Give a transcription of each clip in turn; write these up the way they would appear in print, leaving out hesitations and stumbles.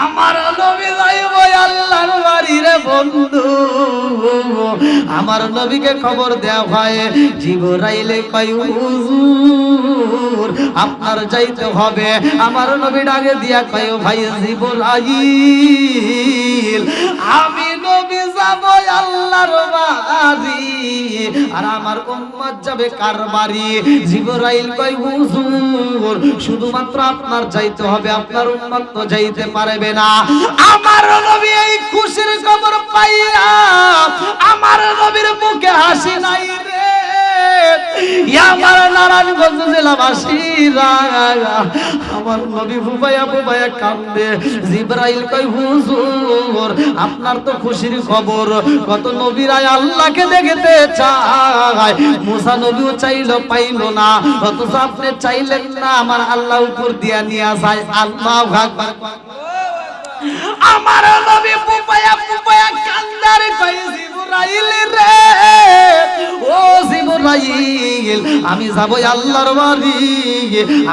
আমার নবী যাইব আল্লাহর বাড়ি রে বন্ধু। আমার নবীকে খবর দেয়া হয়, জিবরাইলে কয় হুজুর আপনার যাইতে হবে। আমার নবী ডাকে দিয়া কয় ভাই জিবরাইল আমি নবী যাব আল্লাহর বাড়ি, আর আমার উম্মত যাবে কার বাড়ি? জিবরাইল কয় হুজুর শুধুমাত্র আপনার যাইতে হবে, আপনার উম্মত তো যাইতে পারবে না। আমার নবী এই খুশির খবর পাইয়া আমার নবীর মুখে হাসি নাই রে। আমার নারায়ণগঞ্জ জেলাবাসীরা আমার নবী ফুবাইয়া ফুবাইয়া কান্দে। জিবরাইল কয় হুজুর আপনার তো খুশির খবর, কত নবীরা আল্লাহকে দেখতে চায়, মুসা নবীও চাইলো পাইলো না, অথচ আপনি চাইলেন না, আমার আল্লাহ উপর দিয়া নিয়ে যায়। আল্লাহু আকবার। আমার নবী ফুপায়া ফুপায়া কান্দার কই জিবরাইল রে, ও জিবরাইল আমি যাব আল্লাহর বাড়ি,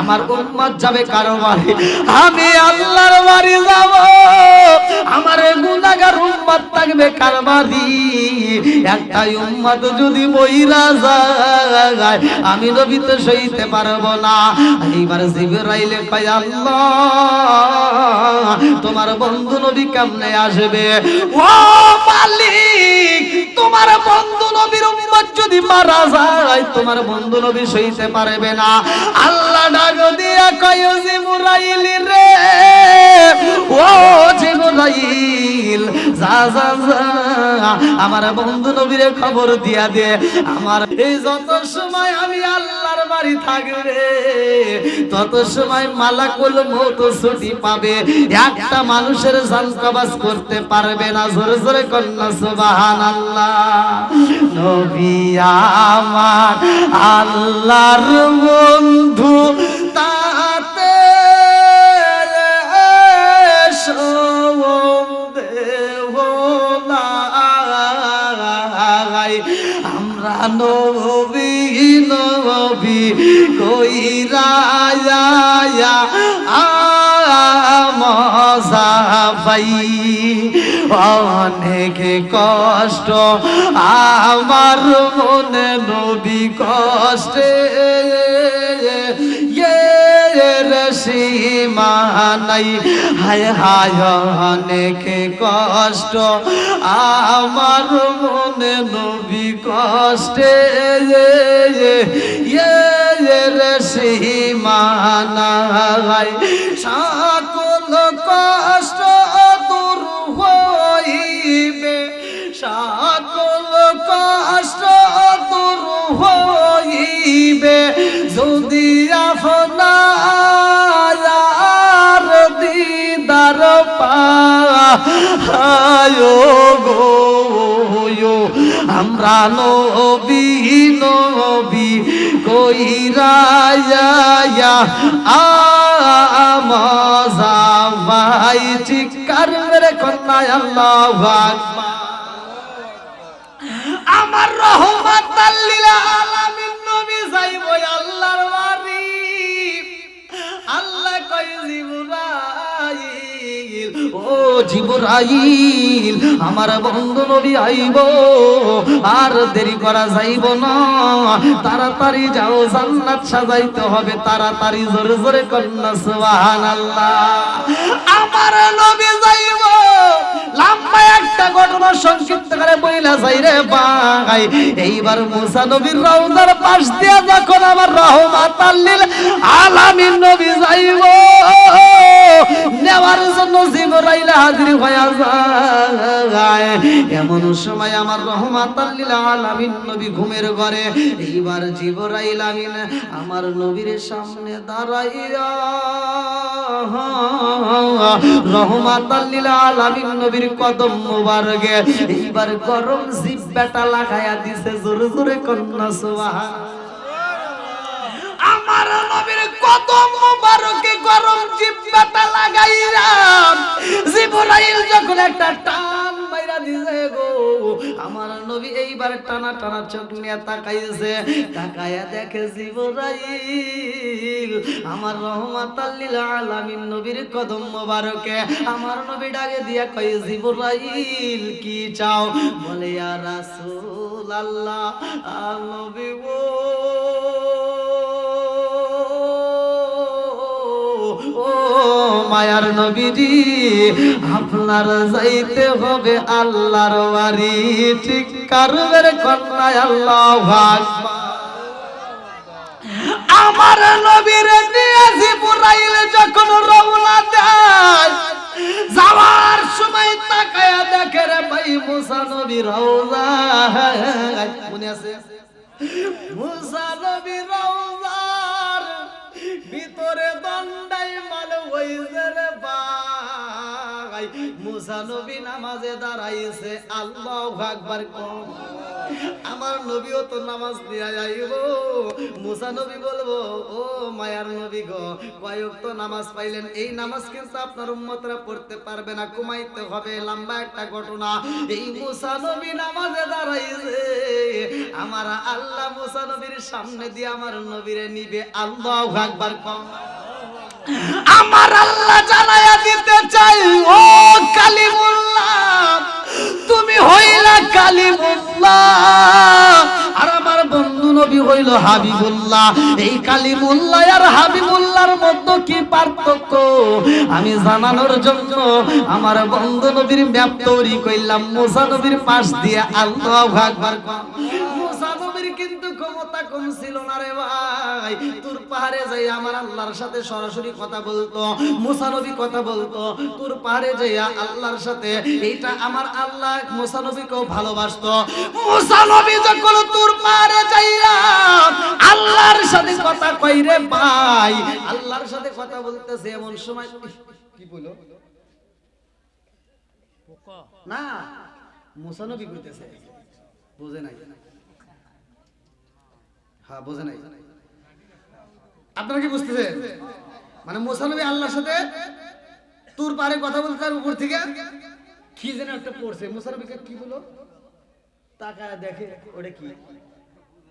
আমার উম্মত যাবে কার বাড়ি? আমি আল্লাহর বাড়ি যাব, আমার গুনাহগার উম্মত থাকবে কার বাড়ি? একটা উম্মত যদি মইরা যায় আমি নবী তো সইতে পারবো না। এইবার জিবরাইল কয় আল্লাহ তোমার বন্ধু নবী কেমনে আসবে? ও মালিক তোমার বন্ধু নবীর উম্মত যদি মারা যায় তোমার বন্ধু নবী সইতে পারবে না। আল্লাহ ডাক দিয়া কয় জিবরাইল রে, ও জিবরাইল যা যা যা আমার বন্ধু নবীর খবর দিয়া দে, আমার এই যত সময় আমি আল্লাহর বাড়ি থাকবে তত সময় মালাকুল মউত ছুটি পাবে, একটা মানুষের জান কবজ করতে পারবে না। জোরে জোরে কন্যা সুবহানাল্লাহ। নবী আমার আল্লাহর বন্ধু তাতে সন্দেহ নাই, আমরা নবী নবী কইরা মজা পাই, অনেক কষ্ট আমার মনে নবী কষ্টে সীমা নাই। হায় হায় অনেক কষ্ট আমার মনে নবী কষ্টে সীমা নাই। সকল কষ্ট দূর হইবে, সকল কষ্ট দূর হইবে যদি আপনার দিদার পায় গো। আমরা নবী নবী কইরা মজা ভাই চিৎকার মেরে কন্যা আল্লাহু আকবার। আমার রহমাতাল লিল আলামিন নবী যাইব আল্লাহর বাড়ি। আল্লাহ কয় জিবরাইল, ও জিবরাইল আমার বন্ধু নবী আইব, আর দেরি করা যাইব না, তাড়াতাড়ি যাও জান্নাত সাজাইতে হবে তাড়াতাড়ি। জোরে জোরে কন্যা সুবহানাল্লাহ। আমার নবী যাইব, লম্বা একটা ঘটনা সংক্ষিপ্ত করে বইলা যাই রে ভাই। এইবার মুসা নবীর রওজার পাশ দিয়া যখন আমার রহমাতাল লিল আলামিন নবী যাইব, নেওয়ার জন্য জিবরাইল হাজির হয়ে যায়। এমন সময় আমার রহমাতাল লিল আলামিন নবী ঘুমের ঘরে। এইবার জিবরাইল আমিন আমার নবীর সামনে দাঁড়াইয়া রহমাতাল লিল আলামিন নবীর কদম মোবারকে এইবার গরম জিহ্বাটা লাগায়া দিছে। জোরে জোরে কন্যা সুবহানাল্লাহ। আমার নবীর কদম মোবারকে গরম জিহ্বাটা লাগাইয়া জিবরাইল যখন একটা টান মাইরা দিছে গো, আমার নবী এইবার টানা টানা চোখ নিয়ে তাকাইছে, তাকায়া দেখে জিবরাইল আমার রহমাতাল লিল আলামিন নবীর কদম মোবারকে। আমার নবী ডাকে দিয়া কয় জিবরাইল কি চাও? বলে ইয়া রাসূলুল্লাহ নবী গো ও মায়ার নবীজি আপনার যাইতে হবে আল্লাহর বাড়ি। ঠিক কারবের কন্যা আল্লাহু আকবার। আমার নবীর নিয়ে জিবরাইল যখন রওনা দেয়, যাওয়ার সময় তাকায়া দেখে রে ভাই মুসা নবী রওজা মনে আছে? মুসা নবী রওজার ভিতরে দণ্ডাই মাল হইছে রে ভাই। মুসা নবী নামাজে দাঁড়াইছে, আল্লাহু আকবার কোন। আমার নবীও তো নামাজ নিয়ে যাইব। মুসা নবী বলবো ও মায়ার নবী গো, কয়েক তো নামাজ পাইলেন, এই নামাজ কিন্তু আপনার উম্মতরা পড়তে পারবে না, কমাইতে হবে, লম্বা একটা ঘটনা। এই মুসা নবী নামাজে দাঁড়াইছে, আমার আল্লাহ মুসা নবীর সামনে দিয়ে আমার নবীরে নিবে, আল্লাহু আকবার কোন। আমার আল্লাহ জানায়া দিতে চাই ও কালিমুল্লাহ তুমি হইলা কালিমুল্লাহ, আর আমার বন্ধু নবী হইল হাবিবুল্লাহ। এই কালিমুল্লাহ আর হাবিবুল্লাহর মধ্যে কি পার্থক্য আমি জানানোর জন্য আমার বন্ধু নবীর ম্যাপ তৈরি কইলাম মুসা নবীর পাশ দিয়ে, আল্লাহু আকবার। মুসা নবীর কিন্তু ক্ষমতা কম ছিল না রে ভাই, তুর পাহাড়ে যাই আমার আল্লাহর সাথে সরাসরি কথা বলতো। মুসা নবী কথা বলতো তুর পাহাড়ে যাইয়া আল্লাহর সাথে। এইটা আমার আল্লাহ মুসা নবীকেও ভালোবাসতো। মুসা নবী যখন তুর পাহাড়ে যাইয়া আল্লাহর সাথে কথা কই রে ভাই, আল্লাহর সাথে কথা বলতেছে, এমন সময় কি বলো না মুসা নবী কইতেছে, বুঝে নাই? হ্যাঁ বুঝে নাই? আপনারা কি বুঝতেছেন? মানে মুসা নবী আল্লাহর সাথে তুর পারে কথা বলতে, তার উপর থেকে কি যেন একটা পড়ছে। মুসা নবীকে কি বলো, তাকায় দেখে ওটা কি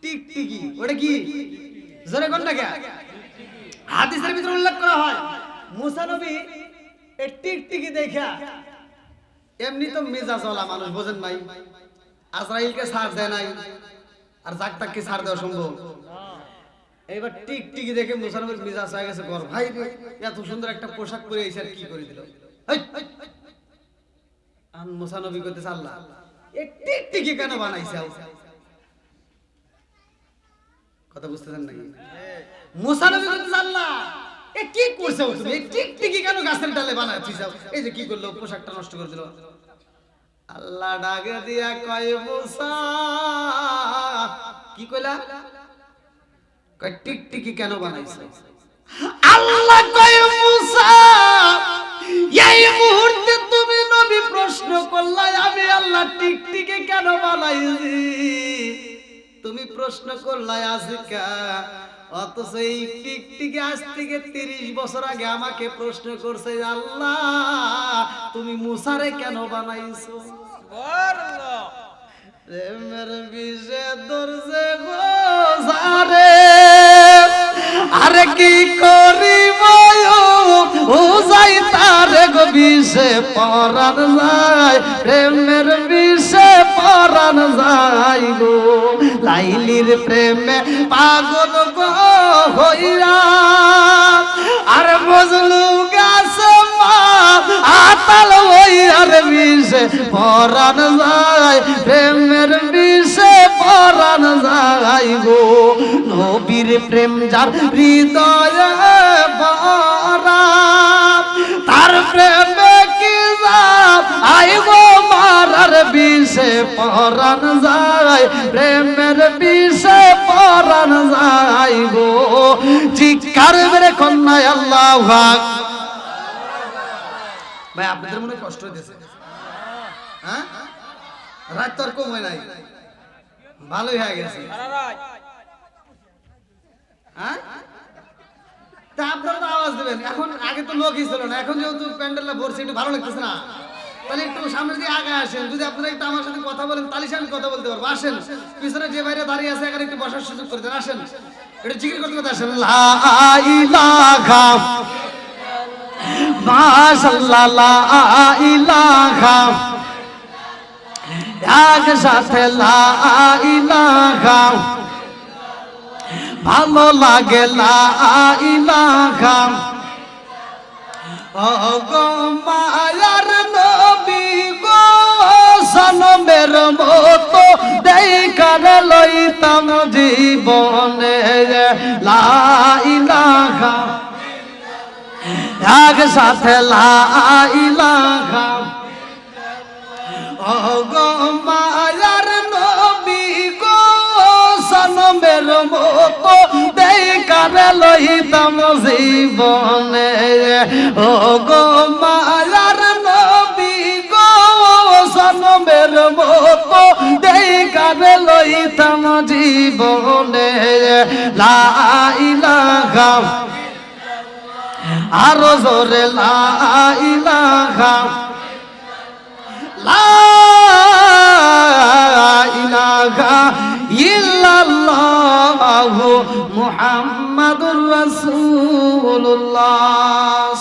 টিকটিকি, ওটা কি জোরে কোন না? হাদিসের ভিতরে উল্লেখ করা হয় মুসা নবী এই টিকটিকি দেখা, এমনি তো মেজাজওয়ালা মানুষ, বোঝেন নাই? আজরাইলকে ছাড় দেয় নাই, আর জাগতাককে ছাড় দেওয়া সম্ভব? এইবার টিকটিকি দেখে মুসা নবীর মেজাজ হয়ে গেছে গর। ভাই এত সুন্দর একটা পোশাক পরে এসে কি করে দিল? মুসা নবী কইতেছে আল্লাহ এই টিকটিকি কেন বানাইছে? কথা বুঝতেছেন নাকি? মুসা নবী কইতেছে আল্লাহ এ কি করছো তুমি? এই টিকটিকি কেন গাছের ডালে বানাইছিস? এই যে কি করলো, পোশাকটা নষ্ট করে দিল। আল্লাহ ডাকে দিয়া কয় মুসা, কি কইলা? কয় টিকটিকি কেন বানাইছো? আল্লাহ কয় মুসা এই মুহূর্তে তুমি নবী প্রশ্ন করলা আমি আল্লাহ টিকটিকি কেন বানাইছি, তুমি প্রশ্ন করলা আজকা, অথচ এই টিকটিকি আজ থেকে 30 বছর আগে আমাকে প্রশ্ন করছে আল্লাহ তুমি মুসারে কেন বানাইছো? সুবহানাল্লাহ। প্রেমের বিষে দরজে গোজারে আরে কি করিব ও যাই তারে গো বিষে পরাণ যায়, প্রেমের বিষে পরাণ যায় গো, লাইলির প্রেমে পাগল গো হইরা, আর মজলু গাছে আতাল হইয়ার বিষে পরাণ যায়, প্রেমের বিষে পরাণ যায় গো, নবীর প্রেম যার হৃদয়ে ভরা তার প্রেমে কি যাব আইব মারার বিষে পরাণ যায়, প্রেমের বিষে পরাণ যায় গো। চিৎকার মেরে কন্যা আল্লাহু আকবার। ভাই আপনাদের মনে কষ্ট হইতেছে? হ্যাঁ রাত তো আর কম হয় নাই, ভালোই হয়ে গেছে। হ্যাঁ তা আপনারা তো আওয়াজ দেবেন। এখন আগে তো লোকই ছিল না, এখন যেহেতু প্যান্ডেলটা ভরছে একটু ভালো লাগতেছে না? তাহলে একটু সামনে দিয়ে আগে আসেন, যদি আপনারা একটু আমার সাথে কথা বলেন তাহলে আমি কথা বলতে পারবো। আসেন, পিছনে যে বাইরে দাঁড়িয়ে আছে এখানে একটু বসার সুযোগ করে দেন। আসেন, একটু জিকির করতে করতে আসেন। লা ইলাহা মাশাআল্লাহ, লা ইলাহা একসাথে লা ইলাহা, ভালো লাগে লা ইলাহা। ও গো মায়ার নবী গো, সনমের মতো দেখার লইতাম জীবনে লা ইলাহা একসাথে লা ইলাহা। ও গো মায়ার নবী গো, সনমের মতো দেখার লইতাম জীবনে। ও গো মায়ার নবী গো, সনমের মতো দেখার লইতাম জীবনে লা ইলাহা। আরো জোরে লা ইলাহা, লা ইলাহা ইল্লাল্লাহু মুহাম্মাদুর রাসূলুল্লাহ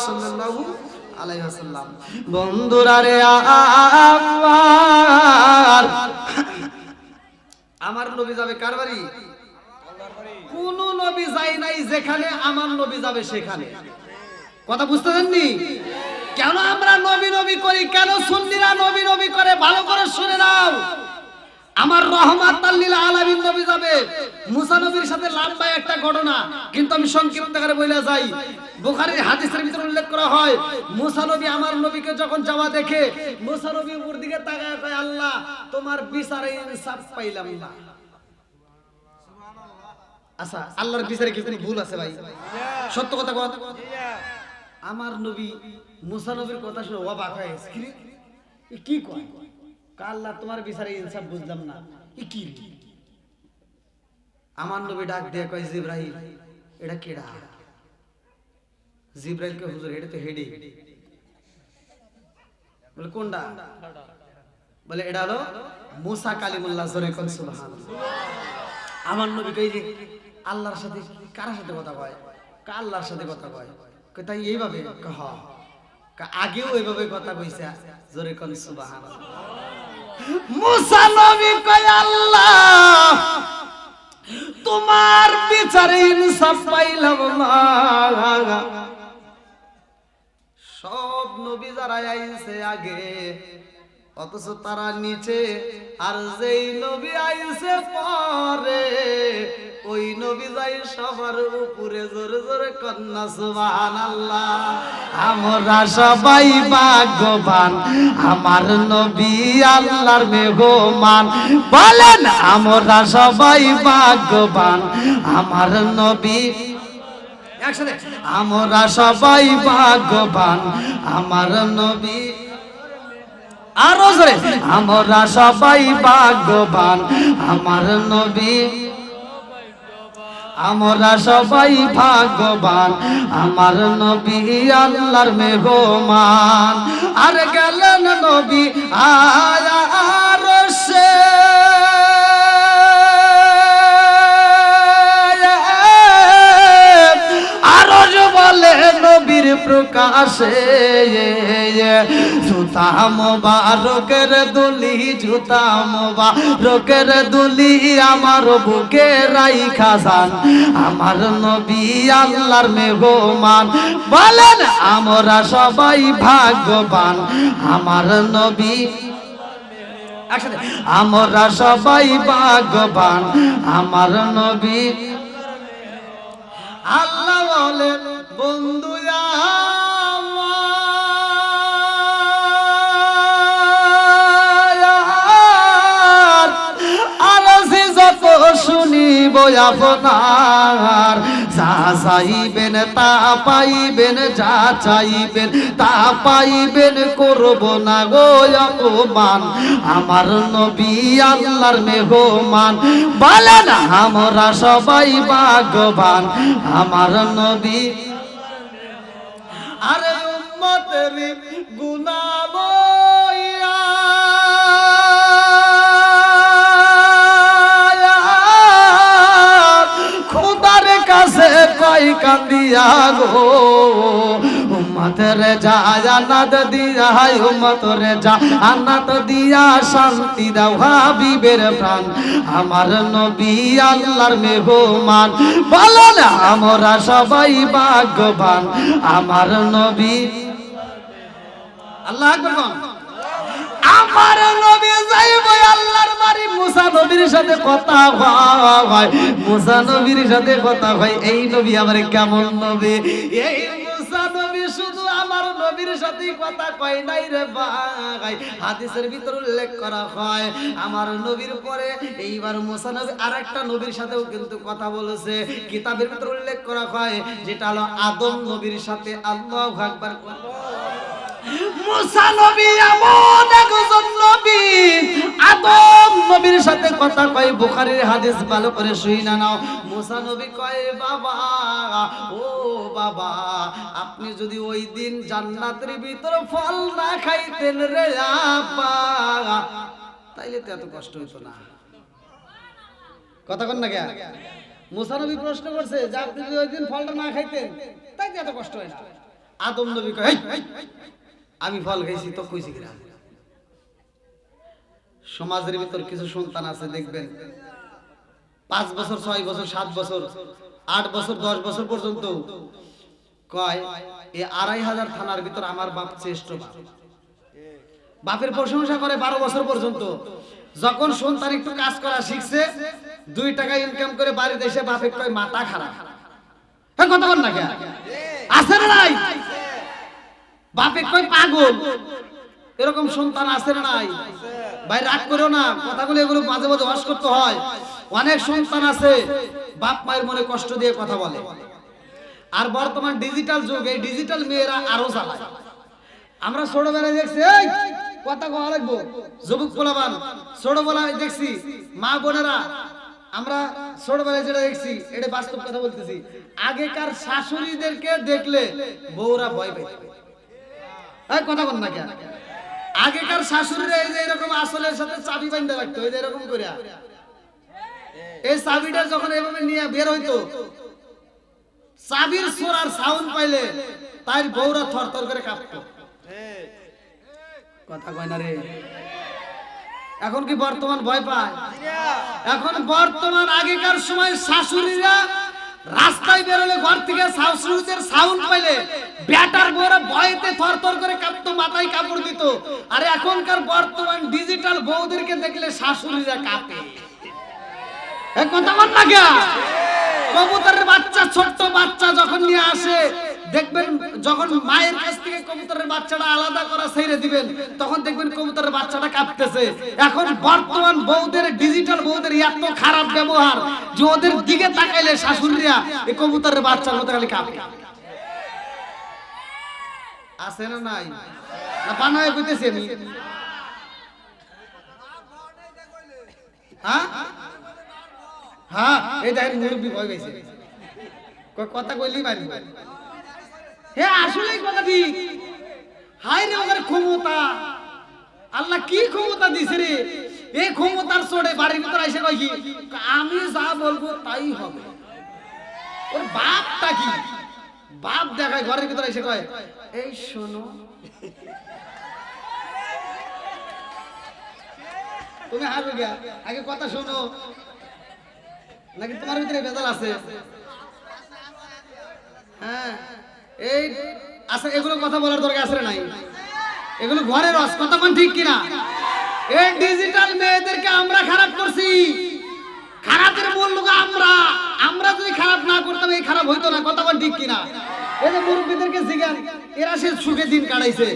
সাল্লাল্লাহু আলাইহি ওয়াসাল্লাম। বন্ধুরা রে, আমার নবী যাবে কার বাড়ি? কোন নবী যায় নাই যেখানে আমার নবী যাবে সেখানে। কথা বুঝতে দেননি? কেন আমরা নবী নবী করি, কেন সুন্নিরা নবী নবী করে? ভালো করে শুনে নাও। আমার রহমাতাল লিল আলামিন নবী যাবে। মুসা নবীর সাথে লম্বা একটা ঘটনা, কিন্তু আমি সংক্ষিপ্ত করে বলে যাই। বুখারীর হাদিসের ভিতরে উল্লেখ করা হয়, মুসা নবী আমার নবীকে যখন যাওয়া দেখে, মুসা নবী উপর দিকে তাকায় কয়, আল্লাহ তোমার বিচারে ইনসাফ পাইলাম না। আচ্ছা, আল্লাহর বিচারে কি কোনো ভুল আছে ভাই? সত্য কথা কয়। আমার নবী মুসা নবীর কথা শুনে অবাক হয়ে গেছে। কি কয়? আল্লাহ তোমার বিচারে ইনসাফ বুঝলাম না, কি? আমার নবী ডাক দিয়ে কয়, জিবরাইল এটা কেডা? জিবরাইল কে হুজুর এটা তো হেডি। বলে কোনটা? বলে এটা হলো মুসা কালিমুল্লাহ। জোরে কোন সুবহানাল্লাহ। আমার নবী কই যে আল্লাহর সাথে কার সাথে কথা কয়? আল্লাহর সাথে কথা কয়। তাই এইভাবে আগেও এইভাবে কথা কইছে। জোরে কোন সুবহানাল্লাহ। মুসা নবী কয়, আল্লাহ তোমার বিচারে ইনসাফ পাইলাম না। সব নবী যারা আইছে আগে, অথচ তারা নিচে, আর যেই নবী আইছে পরে ওই নবী যাই সবার উপরে। জোরে জোরে কন্যা সুবহানাল্লাহ। আমরা সবাই ভাগ্যবান, আমার নবী আল্লাহর মেহমান। বলেন আমরা সবাই ভাগ্যবান, আমার নবী। একসাথে আমরা সবাই ভাগ্যবান, আমার নবী। আরো জোরে আমরা সবাই ভাগ্যবান, আমার নবী। আমরা সবাই ভাগ্যবান, আমার নবী আল্লাহর মেহমান। আর গেলেন নবী আরশে, আরশ বলে নবীর প্রকাশে। জুতা মোবারকের দুলি, জুতা মোবারকের দুলি আমার বুকে রাইখা যান, আমার নবী আল্লাহর মেহমান। বলেন আমরা সবাই ভাগ্যবান, আমার নবী। একসাথে আমরা সবাই ভাগ্যবান, আমার নবী। আল্লাহ বলেন বন্ধু শুনিব আপনার, যা চাইবেন তা পাইবেন, যা চাইবেন তা পাইবেন, করব না গো অপমান, আমার নবী আল্লাহর মেহমান। বলেন আমরা সবাই ভাগ্যবান, আমার নবী। আরে উম্মতের গুনাহ সবাই কান্দিয়া গো উম্মতের জান্নাত দিয়া উম্মতের জান্নাত দিয়া শান্তি দাও হাবিবের প্রাণ আমার নবী আল্লাহর মেহমান বলেন আমরা সবাই ভাগ্যবান আমার নবী আল্লাহু আকবার আমার নবী যাইবো আল্লাহর বাড়ি মুসা নবীর সাথে কথা হয় মুসা নবীর সাথে কথা হয় এই নবী আমার কেমন নবী এই মুসা নবী শুধু আমার নবীর সাথে কথা কয় নাই রে ভাই হাদিসের ভিতর উল্লেখ করা হয় আমার নবীর পরে এইবার মুসা নবী আরেকটা নবীর সাথেও কিন্তু কথা বলেছে কিতাবের ভিতর উল্লেখ করা হয় যেটা হলো আদম নবীর সাথে আল্লাহু আকবার মুসা নবী এমন একজন নবী আদম নবীর সাথে কথা কয় বুখারীর হাদিস ভালো করে শুইনা নাও মুসা নবী কয় বাবা ও বাবা আপনি যদি ওই দিন জান্নাতের ভিতর ফল না খাইতেন রে আব্বা তাইলে তো এত কষ্ট হইতো না কথা কন না কে মুসা নবী প্রশ্ন করছে যে আপনি যদি ওই দিন ফলটা না খাইতেন তাই এত কষ্ট হয় না আদম নবী কয় আমি ফল খাইছি তো কইছি কিনা সমাজের ভিতর কিছু সন্তান আছে দেখবেন 5 বছর 6 বছর 7 বছর 8 বছর 10 বছর পর্যন্ত কয় এই 2500 থানার ভিতর আমার বাপ শ্রেষ্ঠ বাপের প্রশংসা করে 12 বছর পর্যন্ত যখন সন্তান একটু কাজ করা শিখছে 2 টাকা ইনকাম করে বাড়িতে এসে বাপে কয় মাথা খারাপ হ্যাঁ কথা বল না কে আছে না নাই বাপে কয় পাগল এরকম সন্তান আছে না নাই ভাই রাগ করো না কথাগুলো এগুলো মাঝে মাঝে হস করতে হয় অনেক সন্তান আছে বাপ মায়ের মনে কষ্ট দিয়ে কথা বলে আর বর্তমান ডিজিটাল যুগ এই ডিজিটাল মেয়েরা আরো চালায় আমরা ছোটবেলায় দেখছি এই কথা কওয়া লাগবো যুবক পোলাবান ছোটবেলায় দেখছি মা বোনেরা আমরা ছোটবেলায় যেটা দেখছি এটা বাস্তব কথা বলতেছি আগেকার শাশুড়িদেরকে দেখলে বউরা ভয় পাইত এই কথা বল না কেন আগেকার শাশুড়িরা এই যে এরকম আসলের সাথে চাবি বাঁধা রাখতো এই যে এরকম করে এই চাবিটা যখন এভাবে নিয়ে বের হইতো চাবির সোরার সাউন্ড পাইলে তাই বউরা থরথর করে কাঁপতো কথা কয় না রে এখন কি বর্তমান ভয় পায় এখন বর্তমান আগেকার সময় শাশুড়িরা রাস্তায় বেরোলে ঘর থেকে শাশুড়িদের সাউন্ড পাইলে ব্যাটার বউরা ভয়তে থরথর করে কাঁপতো মাথায় কাপড় দিত আর এখনকার বর্তমান ডিজিটাল বউদেরকে দেখলে শাশুড়িরা কাঁপে এক কথা বল না কে কবুতরের বাচ্চা ছোট্ট বাচ্চা যখন নিয়ে আসে দেখবেন যখন মায়ের কাছ থেকে কবুতরের বাচ্চাটা আলাদা করা ছেড়ে দিবেন তখন দেখবেন কবুতরের বাচ্চাটা কাঁপতেছে এখন বর্তমান বউদের ডিজিটাল বউদের এত খারাপ ব্যবহার যে ওদের দিকে তাকাইলে শাশুড়িরা এই কবুতরের বাচ্চার মতো খালি কাঁপে আছে না নাই না বানায় কইতেছি আমি হ্যাঁ হ্যাঁ এই দেখেন মুরব্বি ভয় পাইছে কথা কইলি মারি হে আসলেই কথা ঠিক হায় রে ওদের ক্ষমতা আল্লাহ কি ক্ষমতা দিছে রে এই ক্ষমতার চড়ে বাড়ির ভিতর এসে কয় কি আমি যা বলবো তাই হবে ওর বাপটা কি বাপ দেখায় ঘরের ভিতর এসে কয় এই শোনো তুমি হারবে গিয়া আগে কথা শোনো নাকি তোমার ভিতরে ভেজাল আছে হ্যাঁ এই আচ্ছা এগুলো কথা বলার দরকার আছে নাই এগুলো ঘরের রস কথা কোন ঠিক কিনা এই ডিজিটাল মেয়েদেরকে আমরা খারাপ করছি খারাপের মূল লোক আমরা যদি খারাপ না করতাম এই খারাপ হইতো না কথা কোন ঠিক কিনা এই যে মুরব্বীদেরকে জিজ্ঞান এরা সে সুখে দিন কাটাইছে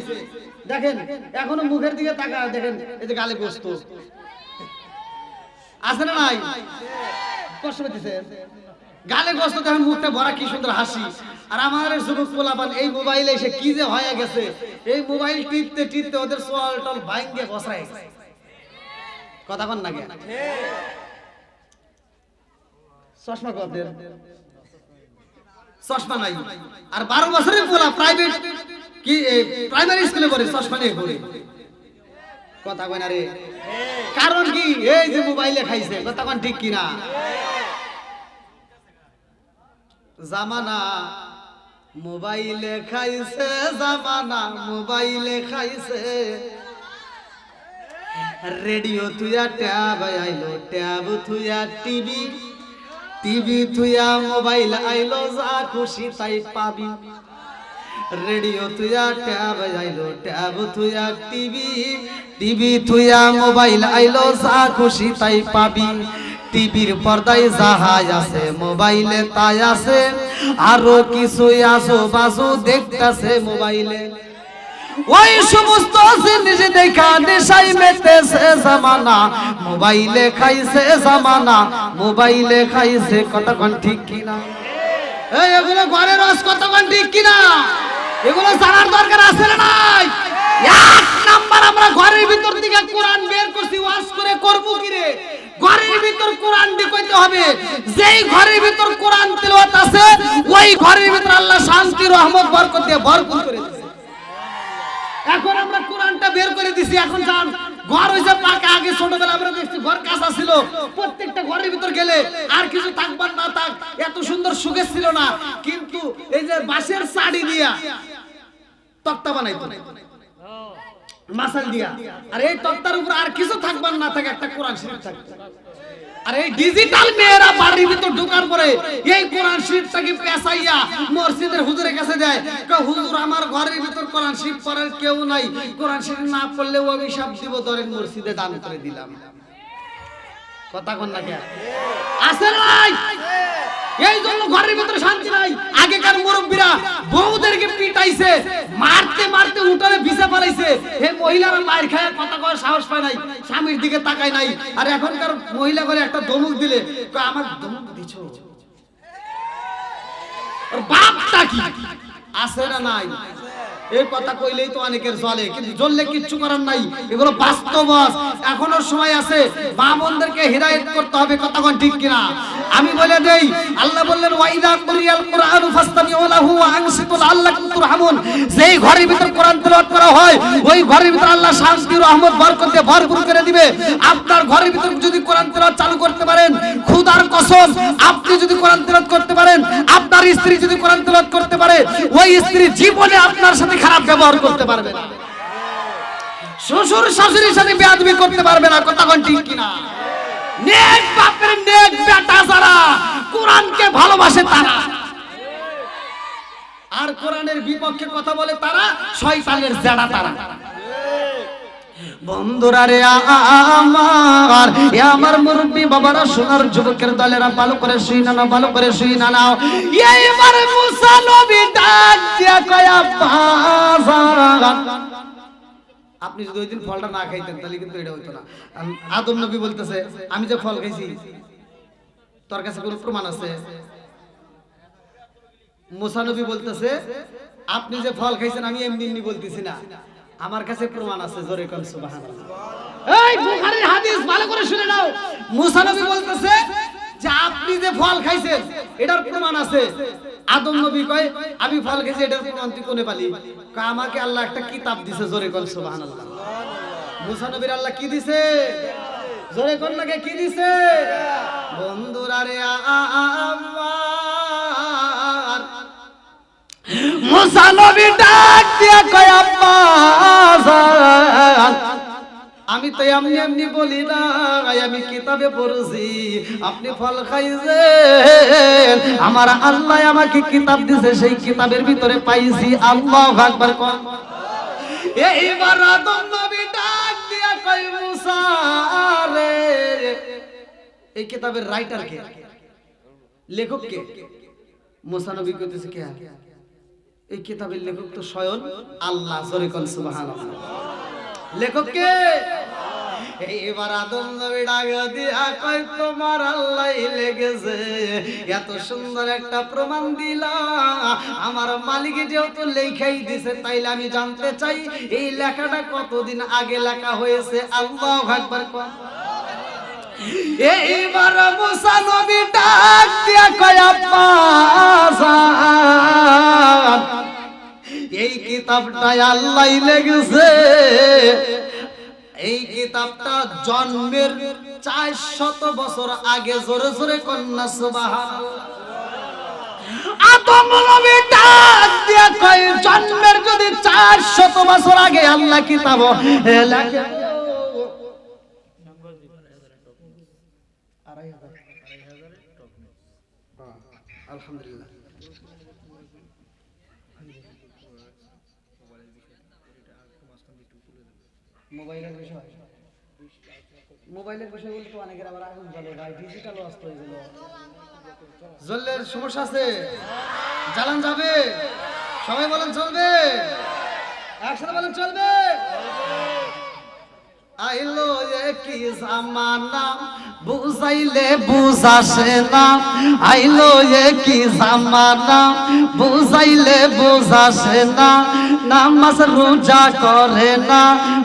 দেখেন এখনো মুখের দিকে তাকায় দেখেন এই যে গালে গোস্ত আছে না নাই কষ্ট পেতেছে গালে গোস্ত দেখেন মুখটা ভরা কি সুন্দর হাসি আর আমাদের যুবক পোলাপান এই মোবাইলে এসে কি যে হয়ে গেছে এই মোবাইল টিপতে টিপতে ওদের সোয়াল টল ভাঙ্গে বসায় কথা কন না কে চশমা কদের চশমা নাই আর 12 বছরের পোলা প্রাইভেট কি প্রাইমারি স্কুলে পড়ে চশমা নিয়ে ঘুরে কথা কয় না রে কারণ কি এই যে মোবাইলে খাইছে কথা কন ঠিক কিনা জামানা মোবাইলে খাইছে, জামানা মোবাইলে খাইছে। রেডিও থুয়া ট্যাব আইলো, ট্যাব থুয়া টিভি, টিভি থুয়া মোবাইল আইলো, যা খুশি তাই পাবি। রেডিও থুয়া ট্যাব আইলো, ট্যাব থুয়া টিভি, টিভি থুয়া মোবাইল আইলো, যা খুশি তাই পাবি। টিভির পর্দায় যাহাই আছে, মোবাইলে তাই আছে, আরো কিছু আসো বাসু দেখতাছে মোবাইলে। ওই সমস্ত জিনিস দেখা নেশাই মেতেছে জামানা, মোবাইলে খাইছে জামানা, মোবাইলে খাইছে। কতক্ষণ ঠিক কিনা? এই এগুলো ঘরের রস, কতক্ষণ ঠিক কিনা? এগুলো জানার দরকার আছে না নাই? এক নাম্বার, আমরা ঘরের ভিতর থেকে কোরআন বের করছি, ওয়াজ করে করব কি রে? ঘরের ভিতর কোরআন কইতে হবে। যেই ঘরের ভিতর কোরআন তেলাওয়াত আছে, ওই ঘরের ভিতর আল্লাহ শান্তি রহমত বরকত দিয়ে ভরপুর করে দিয়েছে। এখন আমরা কোরআনটা বের করে দিছি। এখন জান ঘর হইছে পাকা। আগে ছোটবেলা আমরা দেখছি ঘর কাঁচা ছিল, প্রত্যেকটা ঘরের ভিতর গেলে আর কিছু থাকবার না থাক এত সুন্দর সুখে ছিল না। কিন্তু এই যে বাঁশের চাড়ি দিয়া তক্তা বানাইতো মাসাল দিয়া, আর এই তক্তার উপর আর কিছু থাকবার না থাকে একটা কোরআন শরীফ থাকতো। আর এই ডিজিটাল মেয়েরা বাড়ির ভিতর ঢোকার পরে এই কোরআন শরীফটাকে পেছাইয়া মসজিদের হুজুরের কাছে যায়, কয় হুজুর আমার ঘরের ভিতর কোরআন শরীফ পড়ার কেউ নাই, কোরআন শরীফ না পড়লেও আমি সব দিব, ধরেন মসজিদে দান করে দিলাম। কথা কোন না কে আছে নাই? এই জন্য ঘরের ভিতরে শান্তি নাই। আগেকার মুরব্বীরা বউদেরকে পিটাইছে, মারতে মারতে উঠানে ভিসা পালাইছে। এই মহিলারা মার খায় কথা কয় সাহস পায় নাই, স্বামীর দিকে তাকায় নাই। আর এখনকার মহিলা করে একটা ধমক দিলে কয় আমার ধমক দিছো, ওর বাপটা কি আছে না নাই? এই কথা কইলেই তো অনেকের জ্বলে, কিন্তু জ্বললে কিচ্ছু করার নাই। এগুলো বাস্তব। এখনো সময় আছে, মা বোনদেরকে হিদায়াত করতে হবে। কথা কোন ঠিক কিনা? আমি বলে দেই, আল্লাহ বললেন ওয়াইদা কুরিয়াল কুরআনু ফাসতামিউ লাহু ওয়া আনসিতু লাআল্লাকুম তুরহামুন। যেই ঘরের ভিতর কোরআন তেলাওয়াত করা হয়, ওই ঘরের ভিতর আল্লাহ শান্তি রহমত বরকত দিয়ে ভরপুর করে দিবে। আপনার ঘরের ভিতর যদি কোরআন তেলাওয়াত চালু করতে পারেন, খোদার কসম, আপনি যদি কোরআন তেলাওয়াত করতে পারেন, আপনার স্ত্রী যদি কোরআন তেলাওয়াত করতে পারে, ওই স্ত্রী জীবনে আপনার সাথে খারাপ ব্যবহার করতে পারবে না, শ্বশুর শাশুড়ির সাথে বেয়াদবি করতে পারবে না। কথা কোন ঠিক কিনা? নেক বাপের নেক বেটা যারা কোরআনকে ভালোবাসে তারা, আর কোরআনের বিপক্ষে কথা বলে তারা শয়তানের জেড়া তারা। বন্ধুরা রে আমার, আমার মুরব্বি বাবারা, সোনার যুবকের দলেরা, ভালো করে শুই না, ভালো করে শুই না নাও। এইবার মুসা নবী ডাক দিয়া কয় আব্বা, আপনি যদি ওই দিন ফলটা না খাইতেন তাহলে কিন্তু এটা হইতো না। আদম নবী বলতেছে আমি যে ফল খাইছি তোর কাছে কোনো প্রমাণ আছে? মুসা নবী বলতেছে আপনি যে ফল খাইছেন আমি এমনি এমনি বলতেছি না, আমার কাছে প্রমাণ আছে। জোরে কোন সুবহানাল্লাহ। এই বুখারীর হাদিস ভালো করে শুনে নাও। মুসা নবী বলতেছে যে আপনি যে ফল খাইছেন এটার প্রমাণ আছে। আদম নবী কয় আমি ফল খাইছি এটার প্রমাণ তুই কোনে পালি? কয় আমাকে আল্লাহ একটা কিতাব দিয়েছে। জোরে কোন সুবহানাল্লাহ। মুসা নবীর আল্লাহ কি দিয়েছে? জোরে কোন লাগে কি দিয়েছে? বন্ধুরা রে আমার, মুসা নবী ডাক দিয়া কয় আব্বা আমি তো এমনি এমনি বলি না, আমি কিতাবে পড়ছি আপনি ফল খাইছেন, আমার আল্লাহ আমাকে কিতাব দিয়েছে, সেই কিতাবের ভিতরে পাইছি। আল্লাহু আকবার কোন। এইবার আদম নবী ডাক দিয়া কয় মুসা রে, এই কিতাবের রাইটার কে, লেখক কে? মুসা নবী কইতেছে কে? এই কিতাবের লেখক তো স্বয়ং আল্লাহ। জোরে কোন সুবহানাল্লাহ। লেখক কে? এইবার আদম নবী ডাক দিয়া কয় তোমার আল্লাহই লেগেছে, এত সুন্দর একটা প্রমাণ দিলা, আমার মালিক যেহেতু লেখাই দিয়েছে তাইলে আমি জানতে চাই এই লেখাটা কতদিন আগে লেখা হয়েছে। আল্লাহু আকবার। এইবার মুসা নবী ডাক দিয়া কয় আব্বা এই কিতাবটা আল্লাহই লেগেছে, এই কিতাবটা জন্মের 400 বছর আগে। জোরে জোরে কন্যা সুবহানাল্লাহ। আদম নবী ডাক দিয়া কয় জন্মের যদি 400 বছর আগে আল্লাহ কিতাব লেখে আলহামদুলিল্লাহ মোবাইলের বিষয় বলতে অনেকের আবার আগুন জ্বলে ভাই ডিজিটাল অস্ত হয়েছিল জ্বললে সমস্যা আছে জ্বালান যাবে সবাই বলেন চলবে একসাথে বলেন চলবে আইলো কি জামানা বুঝাইলে বুঝাসে না আইলো কি জামানা বুঝাইলে বুঝাসে না নামাজ রোজা করে না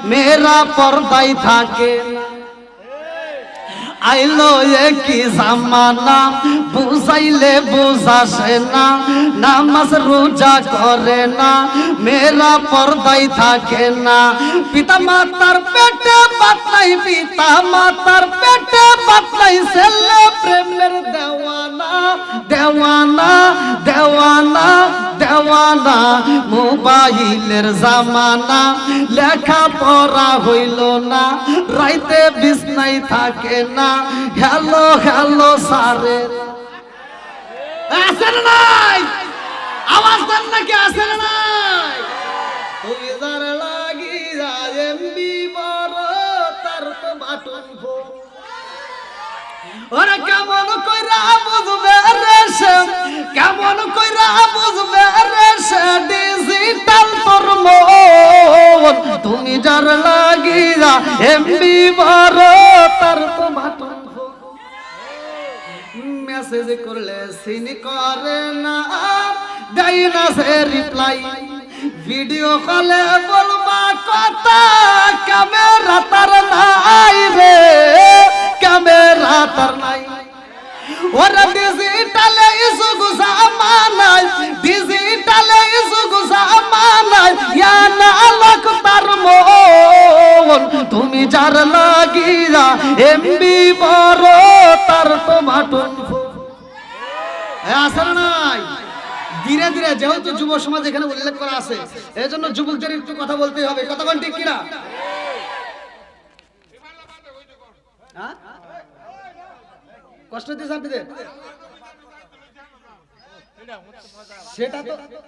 মেয়েরা পর্দায় থাকে না আইলো কি জামানা বুঝাইলে বুঝাসে না নামাজ রোজা করে না মেয়েরা পর্দায় থাকে না পিতা মাতার পেটে বাত নাই পিতা মাতার পেটে বাত নাই ছেলে প্রেমের দেওয়ানা দেওয়ানা দেওয়ানা দেওয়ানা মোবাইলের জামানা লেখা পড়া হইল না রাইতে বিছনায় থাকে না হ্যালো হ্যালো সারে আসেন নাই আওয়াজ দেন নাকি আসেন নাই তুমি যার লাগি এমবি বড় তার তো বাটন ফোন ওরে কেমন কইরা বুঝবে রে সে কেমন কইরা বুঝবে রে সে ডিজিটাল তোর মন তুমি যার লাগি এমবি বড় তার তো বাটন মেসেজ করলে সিন করে না দেয় না সে রিপ্লাই ভিডিও কলে বলবা কথা ক্যামেরা তার নাই রে ক্যামেরা তার নাই ওরা ডিজিটালে যুগ জামানায় ডিজিটালে যুগ জামানায় ইয়া না লোক তার মন তুমি যার লাগিরা এমবি বড় তার তো বাটন আসল নাই ধীরে ধীরে যেহেতু যুব সমাজ এখানে উল্লেখ করা আছে এই জন্য যুবকদের একটু কথা বলতেই হবে কথা কোন ঠিক কিনা কষ্ট দিতে আপনাদের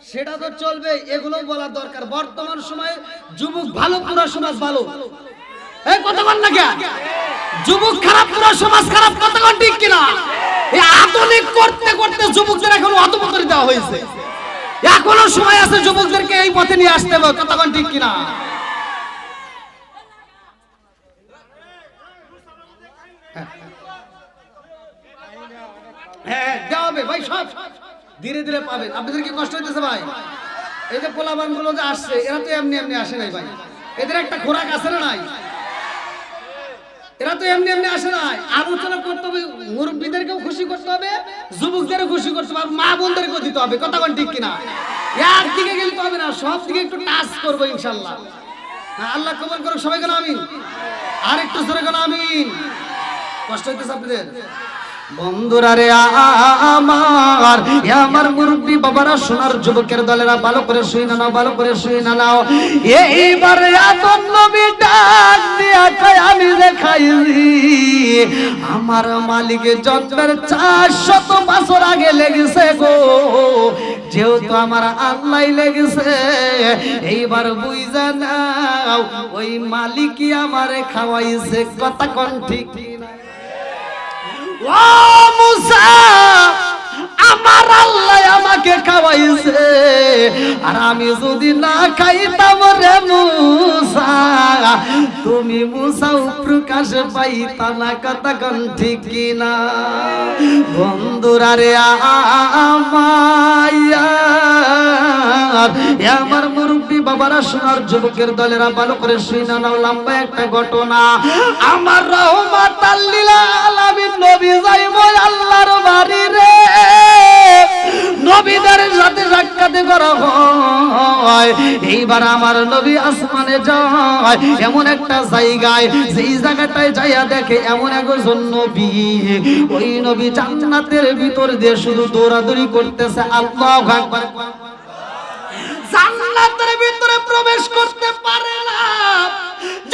সেটা তো চলবে এগুলো বলা দরকার বর্তমান সময়ে যুবক ভালো পুরো সমাজ ভালো এই কতক্ষণ না কে যুবক খারাপ পুরো সমাজ খারাপ কতক্ষণ ঠিক কিনা এই আধুনিক করতে করতে যুবকদের এখন অধপতন দেওয়া হয়েছে এখনো সময় আছে যুবকদেরকে এই পথে নিয়ে আসতে হবে কতক্ষণ ঠিক কিনা হ্যাঁ দেওয়া হবে ভাই সব ধীরে ধীরে পাবেন আপনাদের কি কষ্ট হইতেছে ভাই এই যে পোলাবান গুলো যে আসছে এরা তো এমনি এমনি আসে নাই ভাই এদের একটা খোরাক আছে না নাই এরা তো এমনি এমনি আসে নাই আলোচনা করতে হবে মুরব্বীদেরকেও খুশি করতে হবে যুবকদেরও খুশি করতে হবে মা বোনদেরকেও দিতে হবে কথা কোন ঠিক কিনা একদিকে গেলে তো হবে না সব দিকে একটু টাচ করবো ইনশাল্লাহ আল্লাহ কবুল করুক সবাই কেন আমিন আর একটু জোরে কেন আমিন কষ্ট হইতেছে আপনাদের বন্ধুরা রে আমার আমার মুরব্বি বাবারা সোনার যুবকের দলেরা ভালো করে শুই না নাও ভালো করে শুই না নাও এইবার আদম নবী ডাক দিয়া কয় আমি দেখাইছি আমার মালিকের জন্মের 400 বছর আগে লেগেছে গো যেহেতু আমার আল্লাহ লেগেছে এইবার বুঝা নাও ওই মালিকই আমারে খাওয়াইছে কথা কোন ঠিক না ও মুসা আমার আল্লাহ আমাকে খাওয়াইছে আর আমি যদি না খাইতাম রে মুসা তুমি মুসা প্রকাশ পাইতা না কথা কোন ঠিক না বন্ধুরা রে আমার মুরব্বি মুরব্বী বাবারা, সোনার যুবকের দলেরা, ভালো করে শুনে নাও লম্বা একটা ঘটনা। আমার রহমাতাল লিল আলামিন নবী যাইব আল্লাহর বাড়ি রে, নবীদের সাথে সাক্ষাৎ করা হয়। এইবার আমার নবী আসমানে যায়, এমন একটা জায়গায়, যেই জায়গাটায় যাইয়া দেখে এমন একজন নবী, ওই নবী জান্নাতের ভিতর দিয়ে শুধু দৌড়াদৌড়ি করতেছে। আল্লাহু আকবার। জান্নাতের ভিতরে প্রবেশ করতে পারে না,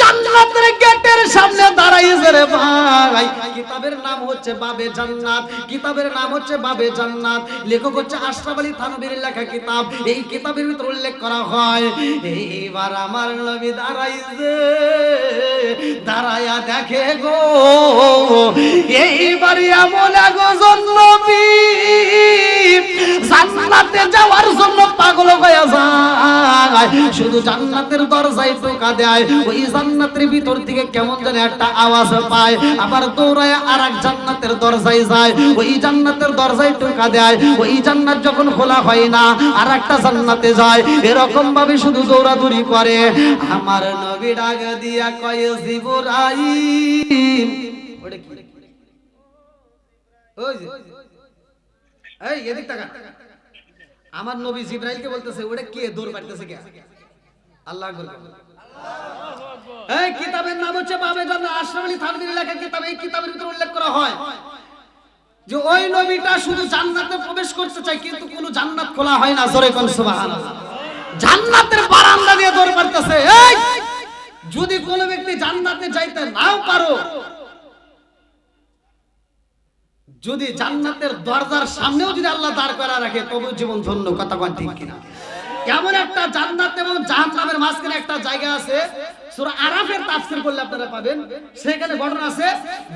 জান্নাতের গেটের সামনে দাঁড়াইছে রে ভাই। কিতাবের নাম হচ্ছে বাবে জান্নাত, কিতাবের নাম হচ্ছে বাবে জান্নাত, লেখক হচ্ছে আশরাফ আলী থানভীর লেখা কিতাব। এই কিতাবের ভিতরে উল্লেখ করা হয়, এইবার আমার নবী দাঁড়াইছে, দাঁড়ায়া দেখে গো এইবার এমন একজন নবী জান্নাতে যাওয়ার জন্য পাগল হয়ে যায়, শুধু জান্নাতের দরজায় টোকা দেয়, ওই জান্নাতের ভিতর থেকে কেমন যেন একটা আওয়াজ পায়, আবার দৌড়ায় আরেক জান্নাতের দরজায় যায়, ওই জান্নাতের দরজায় টোকা দেয়, ওই জান্নাত যখন খোলা হয় না আরেকটা জান্নাতে যায়, এরকম ভাবে শুধু দৌড়াদৌড়ি করে। আমার নবী ডাক দিয়া কয় জিবরাইল, ওটা কি? ওই যে এই এদিক তাকা। আমার নবী জিবরাইলকে বলতেছে, ওটা কে দৌড় পাড়তেছে কে? আল্লাহু আকবার। এই কিতাবের নাম হচ্ছে বাবে জান্নাত, আশরাফ আলী থানভীর লেখা কিতাব। এই কিতাবের ভিতরে উল্লেখ করা হয় যে ওই নবীটা শুধু জান্নাতে প্রবেশ করতে চায়, কিন্তু কোনো জান্নাত খোলা হয় না। জোরে কোন সুবহানাল্লাহ। জান্নাতের বারান্দা দিয়ে দৌড় পাড়তেছে। এই যদি কোনো ব্যক্তি জান্নাতে যাইতে নাও পারো, যদি জান্নাতের দরজার সামনেও যদি আল্লাহ দাঁড় করা রাখে, তবু জীবন ধন্য। কথা কোন ঠিক কিনা? এমন একটা জান্নাত এবং জাহান্নামের মাঝখানে একটা জায়গা আছে, সূরা আরাফের তাফসীর করলে আপনারা পাবেন। সেখানে ঘটনা আছে,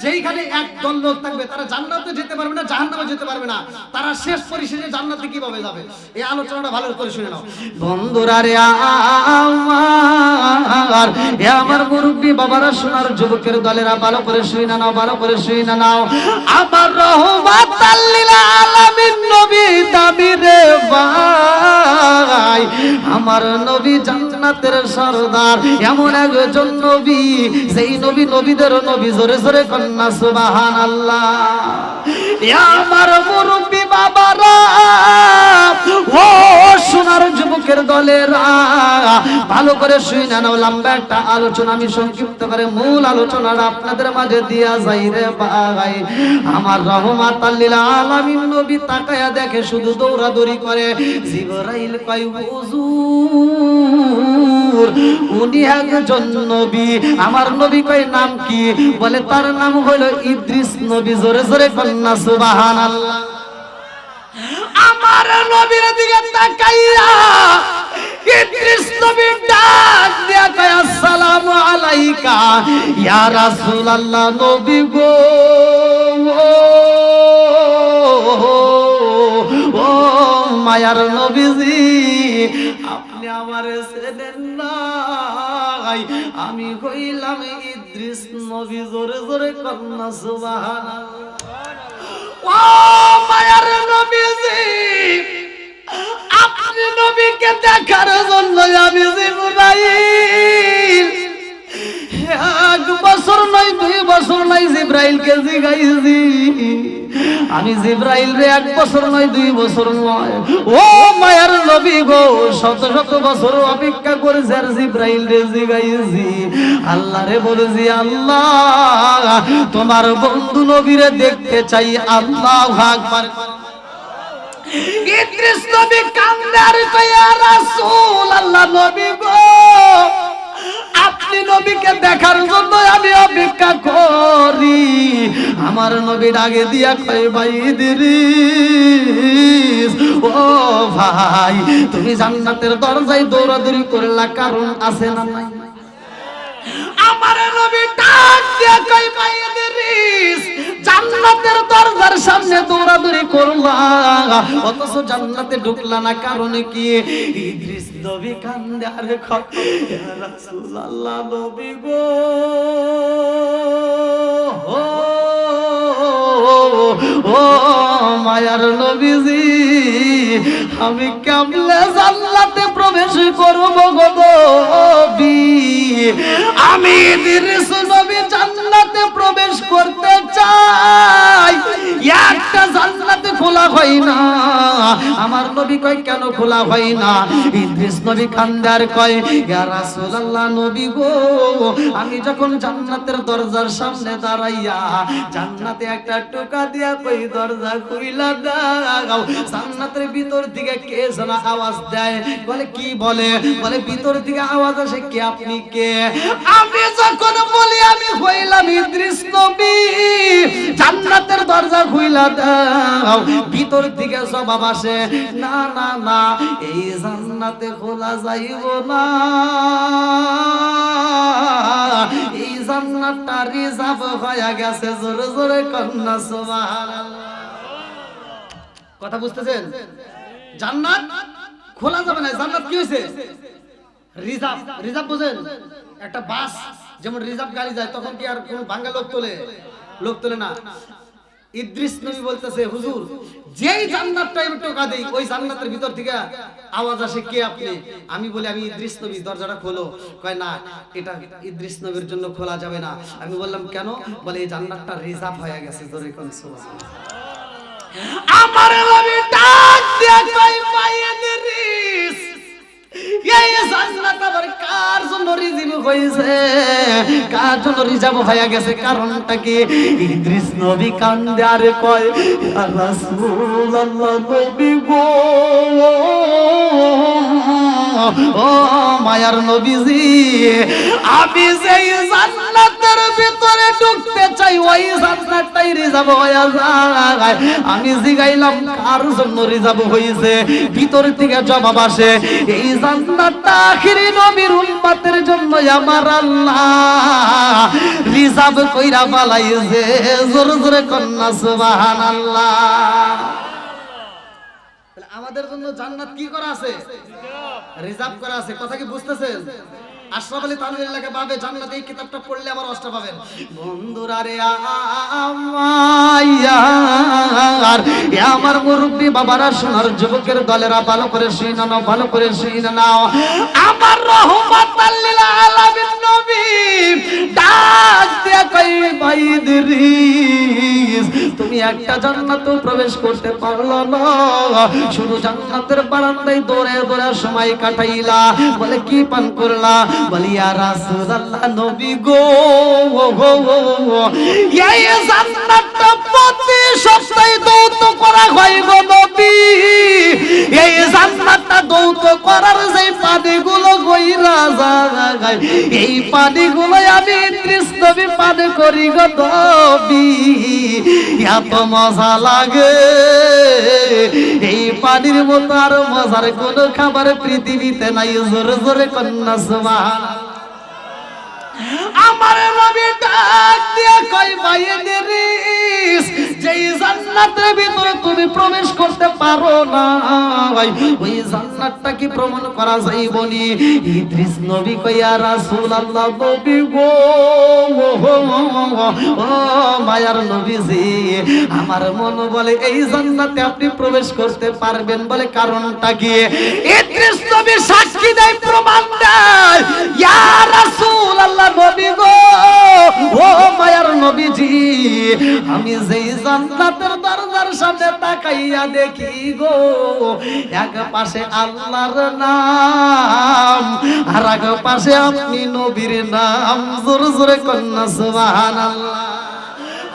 যেইখানে একদল লোক থাকবে, তারা জান্নাতে যেতে পারবে না, জাহান্নামে যেতে পারবে না, তারা শেষ পরিশেষে জান্নাতে কিভাবে যাবে? এই আলোচনাটা ভালো করে শুনে নাও বন্ধুরা রে আমার। এ আমার মুরব্বী বাবারা, সোনার যুবকের দলেরা, ভালো করে শুনে নাও, ভালো করে শুনে নাও। আমার রহমাতাল লিল আলামিন নবী দাবি রে ভাই, আমার নবী জান্নাতের সরদার, এমন একজন নবী, সেই নবী নবীদের নবী। জোরে জোরে কন্যা সুবহানাল্লাহ। আমার মুরব্বী বাবারা, ও সোনার যুবকের দলেরা, ভালো করে শুনে নাও। লম্বা একটা আলোচনা, আমি সংক্ষিপ্ত করে মূল আলোচনাটা আপনাদের মাঝে দিয়া যাই রে ভাই। আমার রহমাতাল লিল আলামিন নবী তাকায়া দেখে শুধু দৌড়াদৌড়ি করে। জিবরাইল কয় হুজুর, উনি একজন নবী। আমার নবী কয় নাম কি? বলে তার নাম হলো ইদ্রিস নবী। জোরে জোরে কন্যা সুবহানাল্লাহ। আমার নবীর দিকে তাকাইয়া ইদ্রিস নবী ডাক দিয়া কয় আসসালামু আলাইকা ইয়া রাসূলুল্লাহ। নবী গো, ও মায়ার নবীজি, আপনি আমারে চেনেন না? আমি কইলাম ইদ্রিস নবী। জোরে জোরে কন্যা সুবহানাল্লাহ। ও মায়ার নবীজি, আপনি নবীকে দেখার জন্য আমি জিবরাইল, এক বছর নয়, 2 বছর নয়, জিবরাইলকে জিগাইছি। আমি জিবরাইল রে 1 বছর নয়, 2 বছর নয়, ও মায়ার নবী গো, শত শত বছর অপেক্ষা করেছি আর জিবরাইল রে জিগাইছি। আল্লাহ রে বলেছি, আল্লাহ তোমার বন্ধু নবীরে দেখতে চাই। আল্লাহু আকবার। ইদ্রিস নবী কান্দে আর কয় ইয়া রাসূলুল্লাহ, নবী গো, আপনি নবীকে দেখার জন্য আমি অপেক্ষা করি। আমার নবী ডাকে দিয়া কয় ভাই ইদ্রিস, ও ভাই, তুমি জান্নাতের দরজায় দৌড়াদৌড়ি করলা, কারণ আছে না নাই? আমার নবী ডাক দিয়া কয় ভাই ইদ্রিস, জান্নাতের দরজার সামনে দৌড়াদৌড়ি করলা, অথচ জান্নাতে ঢুকলা না, কারণ কি? ইদ্রিস নবী কান্দে আর কয় ইয়া রাসূলুল্লাহ, নবী গো, ও মায়ার নবীজি আমি কেমনে জান্নাতে প্রবেশ করব গো নবী আমি ইদ্রিস নবী জান্নাতে প্রবেশ করতে চাই একটা জান্নাতে খোলা হয় না আমার নবী কয় কেন খোলা হয় না ইদ্রিস নবী কান্দার কয় ইয়া রাসূলুল্লাহ নবী গো আমি যখন জান্নাতের দরজার সামনে দাঁড়াইয়া জান্নাতে একটা টোকা দিয়া কই দরজা খুইলা দাও জান্নাতের ভিতর থেকে কে যেন আওয়াজ দেয় বলে কি বলে বলে ভিতর থেকে আওয়াজ আসে কে আপনি কে আমি যখন বলি আমি হইলাম ইদ্রিস নবী জান্নাতের দরজা খুইলা দাও ভিতর থেকে জবাব আসে না না না এই জান্নাতে খোলা যাইব না এই জান্নাতটা রিজার্ভ হয়ে গেছে জোরে জোরে কন্যা সুবহানাল্লাহ কথা বুঝতেছেন জান্নাত খোলা যাবে না জান্নাত কি হইছে রিজার্ভ রিজার্ভ বুঝেন একটা বাস যেমন রিজার্ভ গাড়ি যায় তখন কি আর কোনো ভাঙা লোক তোলে না ইদ্রিস নবী বলতেছে হুজুর যেই জান্নাতটা আমি টোকা দেই ওই জান্নাতের ভিতর থেকে আওয়াজ আসে কে আপনি আমি বলি আমি ইদ্রিস নবী দরজাটা খোলো কয় না এটা ইদ্রিস নবীর জন্য খোলা যাবে না আমি বললাম কেন বলে এই জান্নাতটা রিজার্ভ হয়ে গেছে জোরে কোন সুবহানাল্লাহ আমার নবী ডাক দিয়া কয় ভাই ইদ্রিস এই জান্নাত আবার কার জন্য রিজার্ভ হইছে কার জন্য রিজার্ভ হয়ে গেছে কারণটা কি ইদ্রিস নবী কান্দে আর কয় ইয়া রাসূলুল্লাহ নবী গো ও মায়ার নবীজি আমি যেই জান্নাতের ভিতরে ঢুকতে চাই ওই জান্নাতটাই রিজার্ভ হয়ে যায় আমি জিগাইলাম কার জন্য রিজার্ভ হইছে ভিতর থেকে জবাব আসে এই জান্নাতটা আখিরি নবীর উম্মতের জন্য আমার আল্লাহ রিজার্ভ কইরা পালাইছে জোরে জোরে কন্যা সুবহানাল্লাহ আমাদের জন্য জান্নাত কি করা আছে রিজার্ভ করা আছে কথা কি বুঝতেছেন আশরাফ আলী তানভীর লেখা বাবে জান্নাত এই কিতাবটা পড়লে আবার অষ্ট পাবেন বন্ধুরা রে আমার মুরব্বি বাবারা সোনার যুবকের দলেরা ভালো করে শুনে নাও আমার রাহমাতাল লিল আলামিন নবী ডাক দিয়া কই ভাই ইদ্রিস তুমি একটা জান্নাতেও প্রবেশ করতে পারলো না শুধু জান্নাতের বারান্দায় দৌড়ে দৌড়ে সময় কাটাইলা বলে কি পান করলা বলি ইয়া রাসূলুল্লাহ নবী গো এই জান্নাতটা প্রতি সপ্তাহে দৌত করা হয় গো নবী এই জান্নাতটা দৌত করার যে পানিগুলো গইরা যায় এই পানিগুলো আমি ইদ্রিস নবী পান করি গো নবী এত মজা লাগে এই পানির মতো আর মজার কোন খাবার পৃথিবীতে নাই জোরে জোরে কন্যা সুবহানাল্লাহ আমার নবী ডাক দিয়া কই ভাই ইদ্রিস যেই জান্নাতের ভিতরে তুমি প্রবেশ করতে পারো না ওই জান্নাতটা কি প্রমাণ করা যাইবনি ইদ্রিস নবী কই ইয়া রাসূলুল্লাহ নবী গো ও মায়ার নবীজি আমার মন বলে এই জান্নাতে আপনি প্রবেশ করতে পারবেন বলে কারণটা কি ইদ্রিস নবী সাক্ষী দেয় প্রমাণ দেয় ইয়া রাসূলুল্লাহ নবী গো ও মায়ার নবীজি আমি যেই জান্নাতের দরজার সামনে তাকাইয়া দেখি গো এক পাশে আল্লাহর নাম আর এক পাশে আপনি নবীর নাম জোরে জোরে কন্যা সুবহানাল্লাহ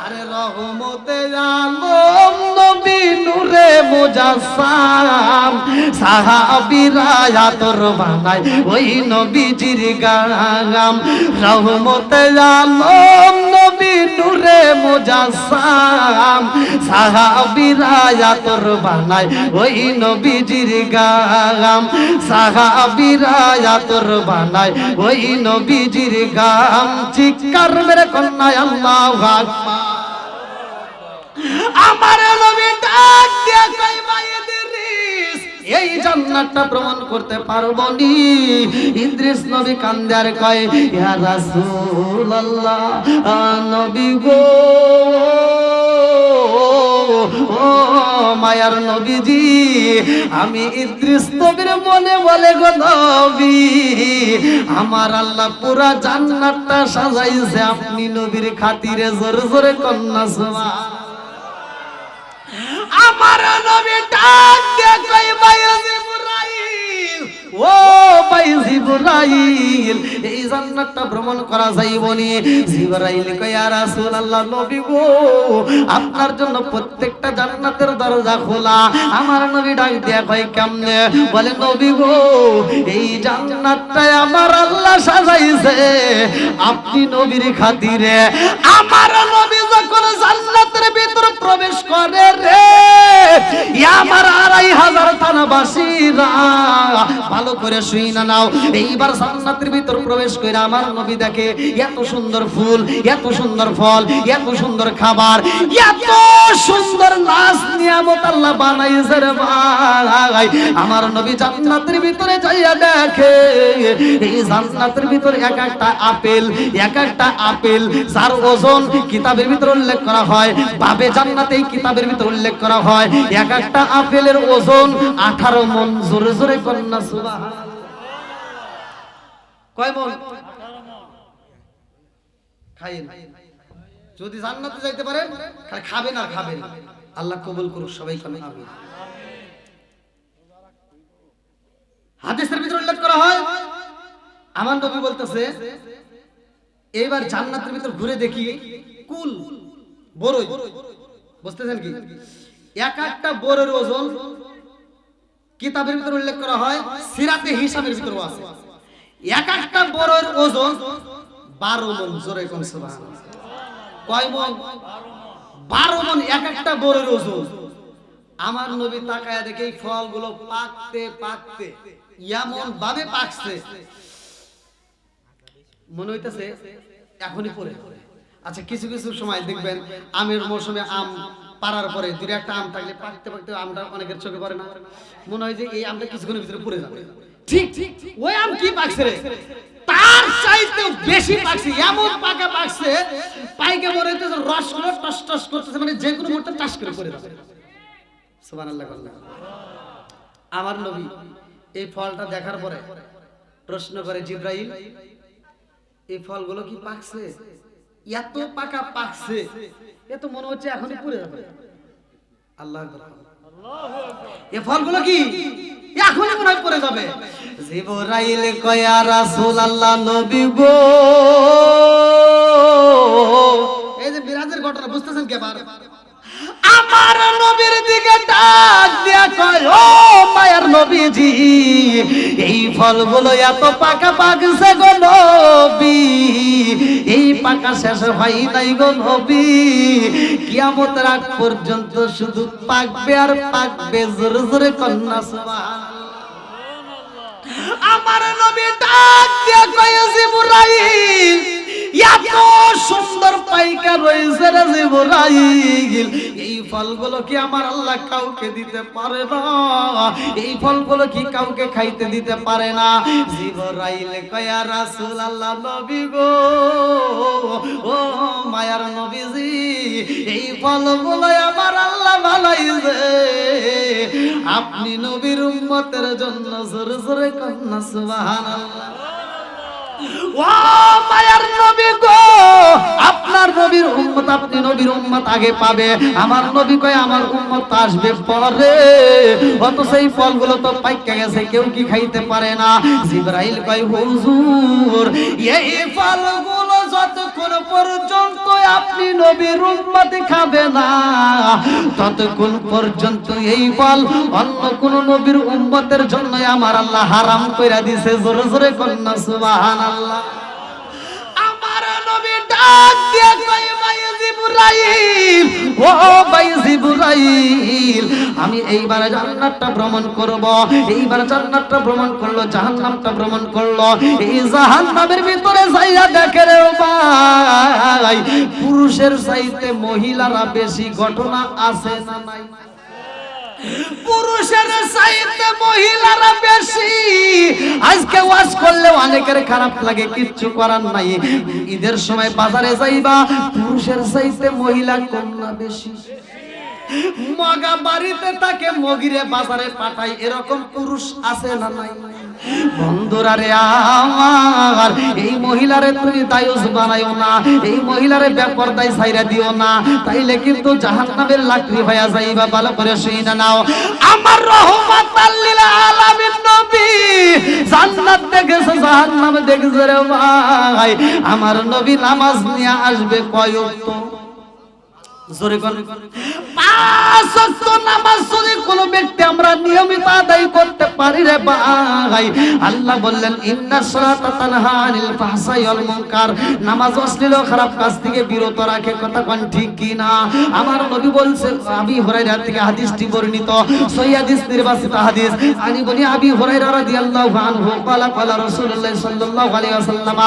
আরে রহমতে আলম নবী নূরে মুজাসসাম সাহাবীরা আতর বানায় ওই নবীজির গাম রহমতে আলম নবী নূরে মুজাসসাম সাহাবীরা আতর বানায় ওই নবীজির গাম সাহাবীরা আতর বানায় ওই নবীজির গাম চিৎকার মেরে কন্যা আল্লাহু আকবার আমার নবী ডাক দিয়া কই ভাই ইদ্রিস এই জান্নাতটা প্রমাণ করতে পারবো নি ইদ্রিস নবী কান্দে আর কয় ইয়া রাসূলুল্লাহ নবী গো ও মায়ার নবীজি, আমি ইদ্রিস নবীর মনে বলে গো নবী, আমার আল্লাহ পুরা জান্নাতটা সাজাইছে আপনি নবীর খাতিরে। জোরে জোরে কন্যা সুবহান। আমার নবী ডাক দিয়ে কই ভাই জিবরাইল, ও ভাই জিবরাইল, এই জান্নাতটা ভ্রমণ করা যাইবনি? জিবরাইল কই ইয়া রাসূলুল্লাহ, নবী গো আপনার জন্য প্রত্যেকটা জান্নাতের দরজা খোলা। আমার নবী ডাক দিয়া কই কেমনে? বলে নবী গো এই জান্নাতটা আমার আল্লাহ সাজাইছে আপনি নবীর খাতিরে। আমার নবী যখন জান্নাতের ভিতর প্রবেশ করে রে, আমার ২৫০০ থানাবাসীরা ভালো করে শুই না নাও, এইবার জান্নাতের ভিতর প্রবেশ করে আমার নবী দেখে এত সুন্দর ফুল, এত সুন্দর ফল, এত সুন্দর খাবার, এত সুন্দর নাজ নিয়ামত আল্লাহ বানাইছে রে ভাই। আমার নবী জান্নাতের ভিতরে যাইয়া দেখে এই জান্নাতের ভিতর এক একটা আপেল, এক একটা আপেল যার ওজন কিতাবের ভিতর উল্লেখ করা হয়, বাবে জান্নাতে এই কিতাবের ভিতর উল্লেখ করা হয় এক একটা আপেলের ওজন 18 মণ। জোরে জোরে কন্যা সুবহানাল্লাহ। কয় মণ? 18 মণ। খাইন যদি জান্নাতে যাইতে পারেন, খালি খাবেন আর খাবেন। আল্লাহ কবুল করুক সবাই কামে আমিন। হাদিসের ভিতর উল্লেখ করা হয়, আমার নবী বলতেছে এইবার জান্নাতের ভিতর ঘুরে দেখি কুল বড়ই, বুঝতেছেন কি? এক একটা বড়ের ওজন কিতাবের ভিতর উল্লেখ করা হয়, সিরাতে হিসাবের ভিতরও আছে, এক একটা বড়ের ওজন 12 মণ। জোরে কোন সুবহানাল্লাহ। কয় মণ? 12 মণ এক একটা বড়ের ওজন। আমার নবী তাকায়া দেখে এই ফলগুলো পাকতে পাকতে এমন ভাবে পাকছে, মনে হইতেছে এখনই পড়ে। আচ্ছা কিছু কিছু সময় দেখবেন আমের মৌসুমে আম পারার পরে দুই একটা আম থাকলে পাকতে পাকতে আমটা অনেকের চোখে পড়ে না, মনে হয় যে এই আমটা কিছুক্ষণের ভিতরে পড়ে যাবে। ঠিক ওই আম কি পাকছে রে, তার চাইতে বেশি পাকছে, এমন পাকা পাকছে পাইকে মনে হইতেছে রসগুলো টস টস করতেছে, মানে যে কোনো মুহূর্তে টাস করে পড়ে যাবে। সুবহানাল্লাহ। আমার নবী এই ফলটা দেখার পরে প্রশ্ন করে, জিবরাইল এই ফলগুলো কি পাকছে? এত পাকা পাকছে, এ তো মনে হচ্ছে এখনই পুড়ে যাবে। আল্লাহু আকবার। এই ফলগুলো কি এখনই মনে হয় পড়ে যাবে? জিবরাইল কয় ইয়া রাসূলুল্লাহ, নবী গো, এই যে মিরাজের ঘটনা বুঝতেছেন কে? আমার নবীর দিকে ডাক দিয়া কয়, ও মায়ার নবীজি, এই ফলগুলো এত পাকা পাকছে গো নবী, এই পাকা শেষ হয় নাই গো নবী, কিয়ামতের আগ পর্যন্ত শুধু পাকবে আর পাকবে। জোরে জোরে কন্যা সুবহানাল্লাহ। আমার নবী ডাক দিয়া কয়, জিবরাইল এত সুন্দর পাইকা রয়েছে রে জিবরাইল, এই ফলগুলো কি আমার আল্লাহ কাউকে দিতে পারে না? এই ফলগুলো কি কাউকে খাইতে দিতে পারে না? জিবরাইল কয় ইয়া রাসূলুল্লাহ, নবী গো, ও মায়ার নবীজি, এই ফলগুলো আমার আল্লাহ বানাইছে আপনি নবীর উম্মতের জন্য। জোরে জোরে কন্যা সুবহানাল্লাহ। ও মায়ার নবী গো, আপনার নবীর উম্মত, আপনি নবীর উম্মত আগে পাবে। আমার নবী কয় আমার উম্মত আসবে পরে, অত সেই ফলগুলো তো পাইকা গেছে, কেউ কি খাইতে পারে না? জিবরাইল কয়, হুজুর এই ফলগুলো যতক্ষণ পর্যন্ত আপনি নবীর উম্মত খাবে না, ততক্ষণ পর্যন্ত এই ফল অন্য কোন নবীর উম্মতের জন্য আমার আল্লাহ হারাম কইরা দিয়েছে। জোরে জোরে কন্যা সুবহানাল্লাহ। আমার নবী ডাক দিয়ে কয়, ভাই জিবরাইল, ও ভাই জিবরাইল, আমি এইবার জান্নাতটা ভ্রমণ করব। এইবার জান্নাতটা ভ্রমণ করলো, জাহান্নামটা ভ্রমণ করলো। এই জাহান্নামের ভিতরে যাইয়া দেখে রে ভাই, পুরুষের চাইতে মহিলারা বেশি ঘটনা আছে না নাই? পুরুষের চাইতে মহিলারা বেশি। আজকে ওয়াজ করলে অনেকের খারাপ লাগে, কিচ্ছু করার নাই। ঈদের সময় বাজারে যাইবা, পুরুষের চাইতে মহিলা কম না বেশি? মগা বাড়িতে থাকে মগিরে বাজারে পাঠাই, এরকম পুরুষ আছে না নাই? বন্ধুরা রে আমার, এই মহিলারে তুমি দায়ুস বানাইও না, এই মহিলারে বেপরদায় ছাইরা দিও না, তাইলে কিন্তু জাহান্নামের লাকড়ি হয়ে যাইবা। ভালো করে শুইনা নাও, আমার রহমাতাল লিল আলামিন নবী জান্নাত দেখেছে, জাহান্নাম দেখেছে রে ভাই। আমার নবী নামাজ নিয়ে আসবে কয় ওয়াক্ত? জোরে কোন? 5 ওয়াক্ত নামাজ যদি কোন ব্যক্তি আমরা নিয়মিত আদায় করতে পারি রে ভাই, আল্লাহ বললেন ইন্নাস সালাতা তানহা আনিল ফাহশাই ওয়াল মুনকার, নামাজ অশ্লীল ও খারাপ কাজ থেকে বিরত রাখে। কথা কোন ঠিক কি না? আমার নবী বলছেন, আবি হুরায়রা থেকে হাদিসটি বর্ণিত, সহিহ হাদিস, নির্বাচিত হাদিস। আনি বলি আবি হুরায়রা রাদিয়াল্লাহু আনহু ক্বালা ক্বালা রাসূলুল্লাহ সাল্লাল্লাহু আলাইহি ওয়াসাল্লাম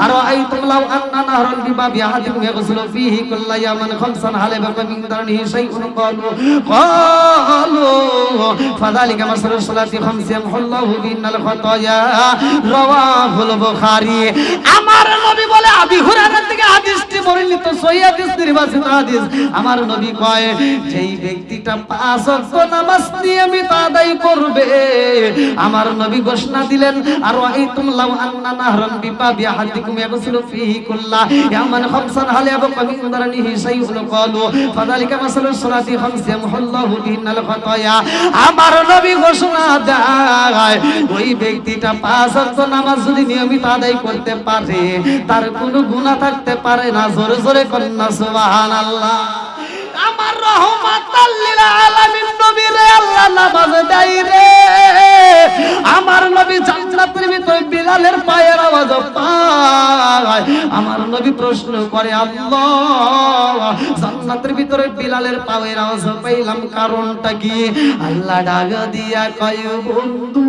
আরাআইতুম লাউ আন্না নাহরান বিবাবি আহাদিকুম ইয়াগসিলু ফীহি কুল্লা ইয়াওমিন খামসান হাল বাকা মিন দারনিহি শাইউন ক্বালু ফাযালিকা মাসালুস সালাতি খামসি ইয়ামহুল্লাহু বিনাল খাতায়া, রাওয়াহুল বুখারী। আমার নবী বলে, আবি হুরায়রা থেকে হাদিসটি বর্ণিত, সহিহ হাদিস, নির্বাচিত হাদিস। আমার নবী কয়, যেই ব্যক্তিটা 5 ওয়াক্ত নামাজ নিয়মিত আদায় করবে, আমার নবী ঘোষণা দিলেন আরাআইতুম লাউ আন্না নাহরান বিবাবি আহাদিকুম ইয়াগসিলু ফীহি কুল্লা ইয়াওমিন খামসান হাল বাকা মিন দারনিহি শাইউন ক্বালু ফাযালিকা মাসালুস সালাতি খামসি ইয়ামহুল্লাহু বিনাল খাতায়া। আমার নবী ঘোষণা দেয়, ওই ব্যক্তিটা 5 ওয়াক্ত নামাজ যদি নিয়মিত আদায় করতে পারে, তার কোনো গুনাহ থাকতে পারে না। জোরে জোরে করেন না সুবহানাল্লাহ। আমার রহমাতাল লিল আলামিন নবী রে, আল্লাহ নামাজ দেয় রে। আমার নবী জান্নাতের ভিতরে বিলালের পায়ের আওয়াজ পায়। আমার নবী প্রশ্ন করে, আল্লাহ জান্নাতের ভিতরে বিলালের পায়ের আওয়াজ পাইলাম, কারণটা কি? আল্লাহ ডাক দিয়া কয়, বন্ধু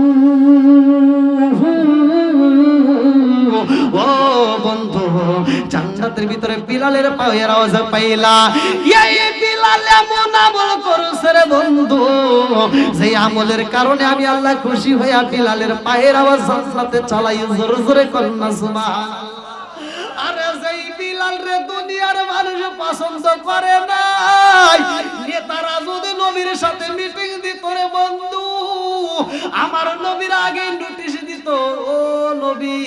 ও বন্ধু, জান্নাতের ভিতরে বিলালের পায়ের আওয়াজ পাইলা, এই বিলাল এমন আমল করছে রে বন্ধু, সেই আমলের কারণে আমি আল্লাহ খুশি হইয়া বিলালের পায়ের আওয়াজ জান্নাতে চালাই। জোরে জোরে করেন না সুবহানাল্লাহ। আরে যেই বিলাল রে দুনিয়ার মানুষ পছন্দ করে নাই, নেতারা যদি নবীর সাথে মিটিং দিত রে বন্ধু, আমার নবীর আগে নোটিশ দিত, ও নবী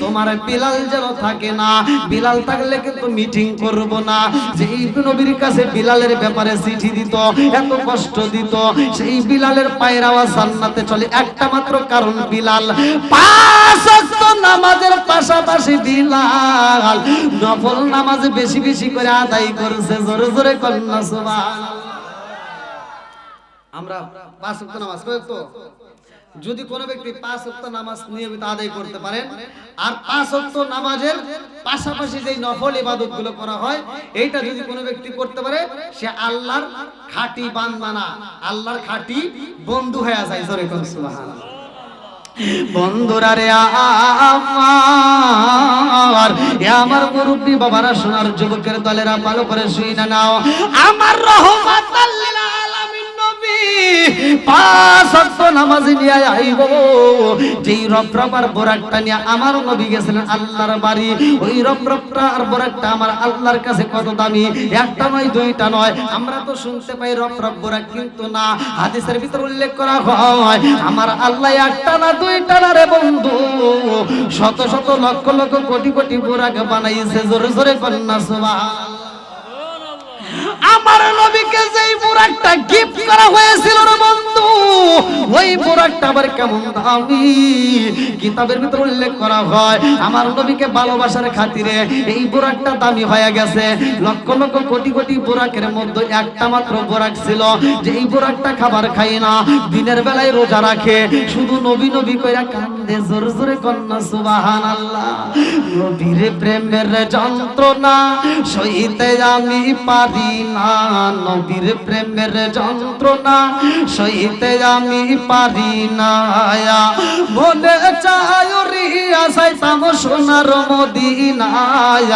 তোমার বিলাল যেন থাকে না, বিলাল থাকলে কিন্তু মিটিং করব না। যেই নবীর কাছে বিলালের ব্যাপারে চিঠি দিত, এত কষ্ট দিত, সেই বিলালের পায়ের আওয়াজ জান্নাতে চলে। একটা মাত্র কারণ, বিলাল 5 ওয়াক্ত নামাজের পাশাপাশি বিলাল নফল নামাজ বেশি বেশি করে আদায় করছে। জোরে জোরে করেন না সুবহানাল্লাহ। আমরা 5 ওয়াক্ত নামাজ কয়তো? যদি কোন ব্যক্তি 5 ওয়াক্ত নামাজ নিয়মিত আদায় করতে পারেন, আর 5 ওয়াক্ত নামাজের পাশাপাশি যে নফল ইবাদতগুলো করা হয়, এইটা যদি কোন ব্যক্তি করতে পারে, সে আল্লাহর খাঁটি বান্দা না, আল্লাহর খাঁটি বন্ধু হয়ে যায়। জোরে কোন সুবহানাল্লাহ। বন্ধুরা রে আমার, আমার মুরব্বি বাবারা, সোনার যুবকের দলেরা, ভালো করে শুইনা নাও, আমার রহমাতাল লিল আলামিন নবী 5 ওয়াক্ত নামাজ নিয়ে আইব। যেই রফরফার বোরাকটা নিয়ে আমার নবী গেছিলেন আল্লাহর বাড়ি, ওই রফরফটা আর বোরাকটা আমার আল্লাহর কাছে কত দামি, একটা নয় দুইটা নয়। আমরা তো শুনতে পাই রফরফ বোরাক, কিন্তু না, হাদিসের ভিতর উল্লেখ করা হয় আমার আল্লাহ একটা না দুইটা না রে বন্ধু, শত শত লক্ষ লক্ষ কোটি কোটি বোরাক বানাইছে। জোরে জোরে করেন না সুবহানাল্লাহ। আমার নবীকে যেই বোরাকটা গিফট করা হয়েছিল রে বন্ধু, ওই বোরাকটা আবার কেমন দামি, কিতাবের ভিতর উল্লেখ করা হয় আমার নবীকে ভালোবাসার খাতিরে এই বোরাকটা দামি হয়ে গেছে। লক্ষ লক্ষ কোটি কোটি বোরাকের মধ্যে একটা মাত্র বোরাক ছিল, যে এই বোরাকটা খাবার খায় না, দিনের বেলায় রোজা রাখে, শুধু নবী নবী কইরা কান্দে। জোরে জোরে কন্না সুবহানাল্লাহ। নবীর প্রেমের যন্ত্রণা সইতে আমি পারি না, নবীর প্রেমের যন্ত্রণা সইতে আমি পারি না, মনে চায় রিয়া যাইতাম সোনার মদিনায়,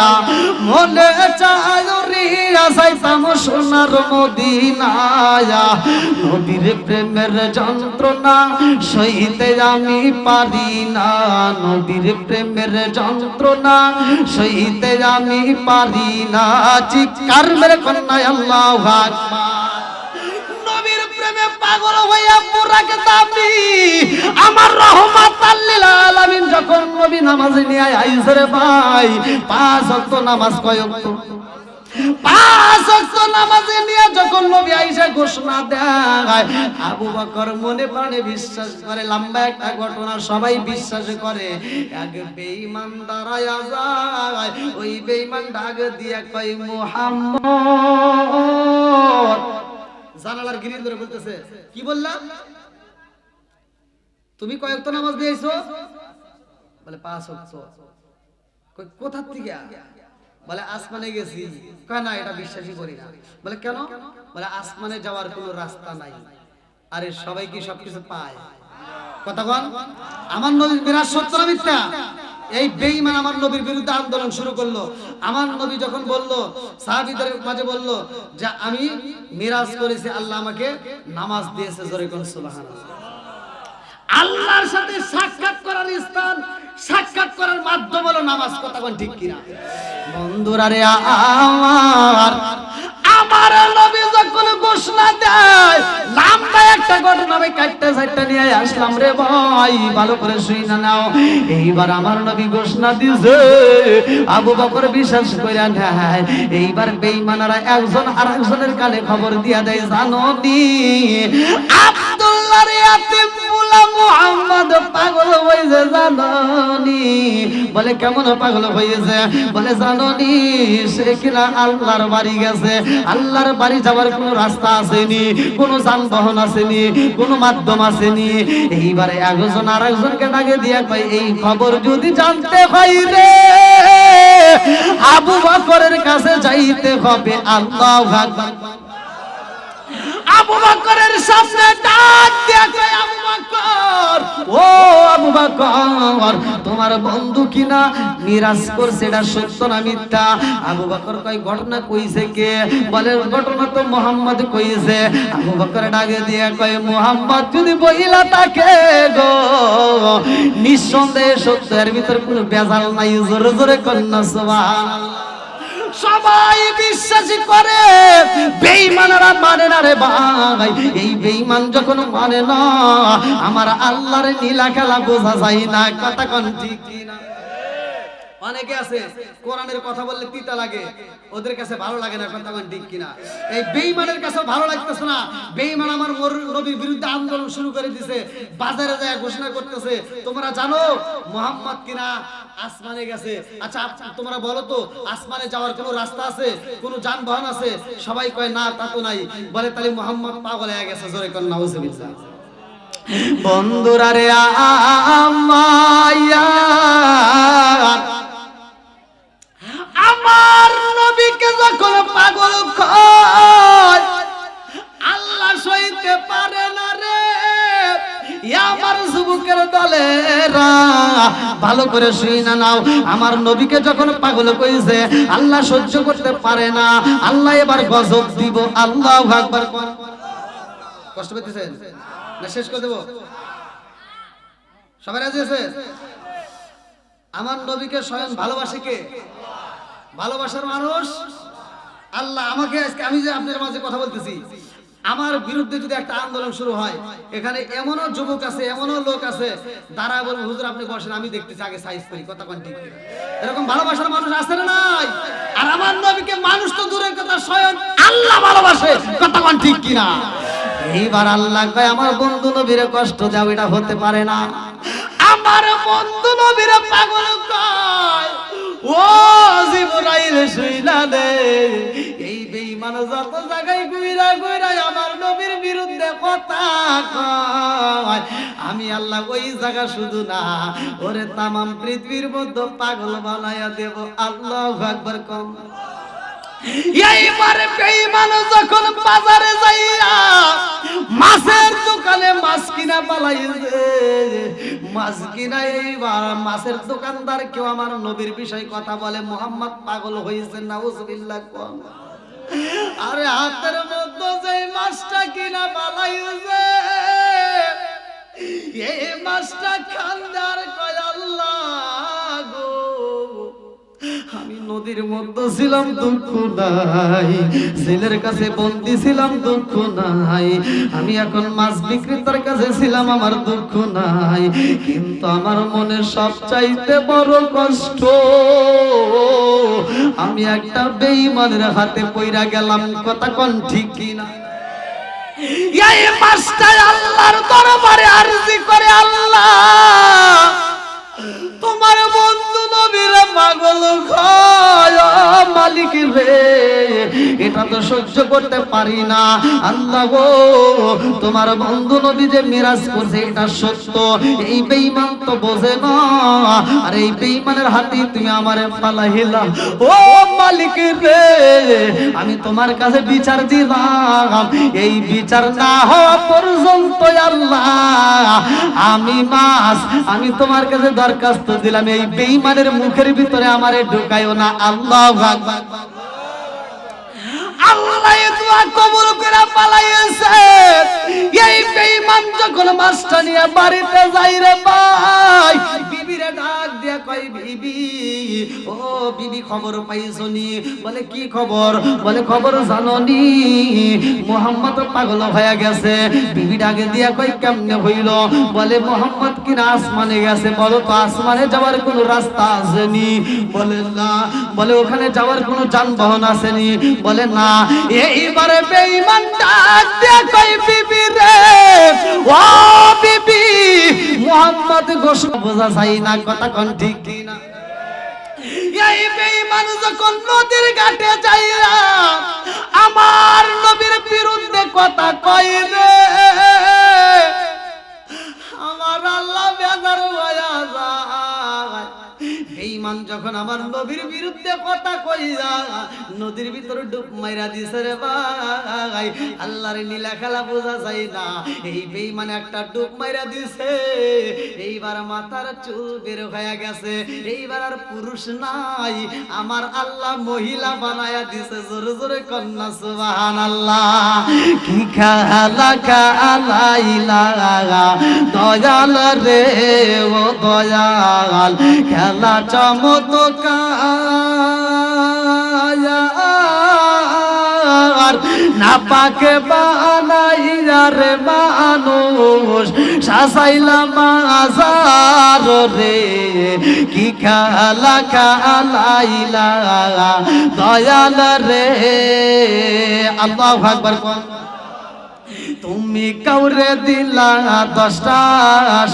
মনে চায় রিয়া যাইতাম সোনার মদিনায়, নবীর প্রেমের যন্ত্রণা সইতে আমি পারি না, নবীর প্রেমের যন্ত্রণা সইতে আমি পারি না। চিৎকার মেরে কন্যা নয়। আল্লাহু আকবার। নবীর প্রেমে পাগল হইয়া পুরাকে দাবি আমার রহমাতাল লিল আলামিন যখন নবী নামাজে নিয়ে আইছে রে ভাই, 5 ওয়াক্ত নামাজ কয় ওয়াক্ত? 5 ওয়াক্ত নামাজে নিয়ে যখন নবী আইসা ঘোষণা দেয়, আবু বকর মনে প্রাণে বিশ্বাস করে। লম্বা একটা ঘটনা, সবাই বিশ্বাস করে। এক বেঈমান দাঁড়ায়া যায়, ওই বেঈমান ডাক দিয়া কয় মুহাম্মদ। জানালার গ্রিল ধরে বলতেছে, কি বললাম? তুমি কয় ওয়াক্ত নামাজ দিয়েছো? বলে 5 ওয়াক্ত। কোথা থেকে? বলে আসমানে গেছি। কয় না, এটা বিশ্বাসই করি না। বলে কেন? বলে আসমানে যাওয়ার কোনো রাস্তা নাই। আরে সবাই কি সবকিছু পায়? কথা বল। আমার নবীর মিরাজ সত্য না মিথ্যা? এই বেঈমান আমার নবীর বিরুদ্ধে আন্দোলন শুরু করলো। আমার নবী যখন বলল, সাহাবীদের মাঝে বলল যে আমি মিরাজ করেছি, আল্লাহ আমাকে নামাজ দিয়েছে। জোরে কোন সুবহানাল্লাহ। আল্লাহর সাথে সাক্ষাৎ করার স্থান, সাক্ষাৎ করার মাধ্যম হলো নামাজ। কথা কোন ঠিক কিনা? বন্ধুরা রে আমার, আমার নবী যখন ঘোষণা দেয়, লম্বা একটা ঘটনা আমি কাটতে সাইটটা নিয়ে আসলাম রে ভাই, ভালো করে শুনে নাও। এইবার আমার নবী ঘোষণা দিয়েছে, আবু বকর বিশ্বাস কইরা নেয়। এইবার বেঈমানরা একজন আরেকজনের কানে খবর দিয়া দেয়, জানো নি আব্দুল্লাহর ইয়াতিম মুলা মুহাম্মদ পাগল হইছে, জানো নি? বলে কেমন পাগল হইছে? বলে জানো নি সে কিনা আল্লাহর বাড়ি গেছে। আল্লাহর বাড়ি যাওয়ার কোনো রাস্তা আসেনি, কোনো যানবাহন আসেনি, কোনো মাধ্যম আসেনি। এইবারে একজন আরেকজনকে ডাকে দিয়া কয়, এই খবর যদি জানতে হয় রে, আবু বকরের কাছে যাইতে হবে। আল্লাহু আকবার। আবু বকরের সামনে ডাক দিয়া কয়, আবু বকর, ও আবু বকর, তোমার বন্ধু কিনা মিরাজ করছে, এটা সত্য না মিথ্যা? আবু বকর কয়, ঘটনা কইছে কে? বলে ঘটনা তো মুহাম্মদ কইছে। আবু বকর ডাকে দিয়া কয়, মুহাম্মদ যদি বইলা থাকে গো, নিঃসন্দেহে সত্য, এর ভিতর কোনো বেজাল নাই। জোরে জোরে কন্যা সুবহানাল্লাহ। সবাই বিশ্বাস করে, বেঈমানরা মানে না রে ভাই। এই বেঈমান যখন মানে না, আমার আল্লাহর নীলা খেলা বোঝা যায় না। কথা কোন ঠিক কিনা? অনেকে আছে কোরআনের কথা বললে তিতা লাগে, ওদের কাছে ভালো লাগে না। কথা কোন ঠিক কিনা? এই বেঈমানের কাছে ভালো লাগতেছে না। বেঈমান আমার নবীর বিরুদ্ধে আন্দোলন শুরু করে দিয়েছে, বাজারে যায় ঘোষণা করতেছে, তোমরা জানো মুহাম্মদ কিনা আসমানে গেছে। আচ্ছা তোমরা বলো তো, আসমানে যাওয়ার কোনো রাস্তা আছে, কোনো যানবাহন আছে? সবাই কয় না, তা তো নাই। বলে তাহলে মুহাম্মদ পাগল হয়ে গেছে। জোরে কোন নাউজুবিল্লাহ। বন্ধুরা রে আমার নবীকে যখন পাগল কয়, আল্লাহ সইতে পারে না রে। আমার যুবকের দলেরা ভালো করে শুনে নাও, আমার নবীকে যখন পাগল কইছে, আল্লাহ সহ্য করতে পারে না। আল্লাহ এবার গজব দিব। আল্লাহু আকবার। কষ্ট পেতেছেন না? শেষ করে দেব। সবাই রাজি আছে? আমার নবীকে স্বয়ং ভালোবাসে কে? ভালোবাসার মানুষ আল্লাহ। আমাকে আজকে আমি যে আপনাদের মাঝে কথা বলতেছি, আমার বিরুদ্ধে যদি একটা আন্দোলন শুরু হয়, এখানে এমনও যুবক আছে, এমনও লোক আছে, দাঁড়ায় বলবো, হুজুর আপনি বসেন, আমি দেখতেছি, আগে সাইজ করি। কথা কোন ঠিক? এরকম ভালোবাসার মানুষ আছে না নাই? আর আমার নবীকে মানুষ তো দূরের কথা, স্বয়ং আল্লাহ ভালোবাসে। কথা কোন ঠিক কিনা? এইবার আল্লাহ কয়, আমার বন্ধু নবীরে কষ্ট দাও, এটা হতে পারে না। আমার বন্ধু নবীরে পাগল কয়, ও জিবরাইল শুইলা দে, এই বেঈমান যত জায়গায় ঘুরা ঘুরা আমার নবীর বিরুদ্ধে কথা কয়, আমি আল্লাহ ওই জায়গা শুধু না, ওরে তামাম পৃথিবীর মধ্যে পাগল বানায়া দেব। আল্লাহু আকবার। কম এইবার বেঈমান যখন বাজারে যাইয়া মাছের দোকানে মাছ কিনা পালাইছে, মাছ কিনা এইবার মাছের দোকানদার কেউ আমার নবীর বিষয়ে কথা বলে, মুহাম্মদ পাগল হয়েছে। নাউজুবিল্লাহ। কোন আরে হাতের মধ্যে যে মাছটা কিনা পালাইছে, এই মাছটা খান্দার কয়, আল্লাহ গো, আমি নদীর মধ্যে ছিলাম দুঃখ নাই, ছেলের কাছে বন্দি ছিলাম দুঃখ নাই, আমি এখন মাছ বিক্রেতার কাছে ছিলাম আমার দুঃখ নাই, কিন্তু আমার মনে সবচাইতে বড় কষ্ট আমি একটা বেঈমানের হাতে পইরা গেলাম। কথা কোন ঠিক কিনা? এই মাছটা আল্লাহর দরবারে আরজি করে, আল্লাহ তোমার বন্ধু নবীর পাগল খায় মালিক রে, এটা তো সহ্য করতে পারি না। আল্লাহ গো, তোমার বন্ধু নবী যে মিরাজ করছে এটা সত্য, এই বেঈমান তো বোঝে না, আর এই বেঈমানের হাতে তুমি আমারে ফালাইলা। ও মালিক রে, আমি তোমার কাছে বিচার দিলাম, এই বিচার না হওয়া পর্যন্ত আল্লাহ আমি মাছ, আমি তোমার কাছে দরখাস্ত দিলাম, এই বেঈমানের মুখের ভিতরে আমারে ঢুকাইও না। আল্লাহু আকবার। আল্লাহ দোয়া কবুল করে পালাইছে। এই বেঈমান যখন মাছটা নিয়ে বাড়িতে যাই রে ভাই, বিবিরে ডাক দিয়া কই, বিবি ও বিবি খবর পাইছনি? বলে কি খবর? বলে খবর জানোনি মুহাম্মদ পাগল হয়ে গেছে। বিবি ডাকে দিয়া কই কেমনে হইল? বলে মুহাম্মদ কিনা আসমানে গেছে। বলো তো আসমানে যাওয়ার কোনো রাস্তা আসেনি? বলে না। বলে ওখানে যাওয়ার কোনো যানবাহন আসেনি? বলে না। এইবারে বেঈমান ডাক দিয়া কই, বিবি রে ও বিবি মুহাম্মদ ঘোষণা বোঝা যায় না। কথা কোন ঠিক কিনা? এই বেঈমান যখন নদীর ঘাটে যাইয়া আমার নবীর বিরুদ্ধে কথা কয় রে, আমার আল্লাহ বেজার হইয়া যায়। বেঈমান যখন আমার নবীর বিরুদ্ধে কথা কইয়া নদীর ভিতরে ডুব মাইরা দিছে রে ভাই, আল্লাহর নীলা খেলা বোঝা যায় না। এই বেঈমান একটা ডুব মাইরা দিছে, এইবার মাথার চুল বের হয়ে গেছে, এইবার আর পুরুষ নাই, আমার আল্লাহ মহিলা বানায়া দিছে। জোরে জোরে কন্যা সুবহানাল্লাহ। কি খেলা খেলাইলা দয়াল রে ও দয়াল, খেলা চমৎকার, না পাকে বানাইয়া রে মানুষ সাজাইলাম মাজার রে, কি খেলা খেলাইলা দয়াল রে। আল্লাহু আকবার। তুমি কাউরে দিলা 10টা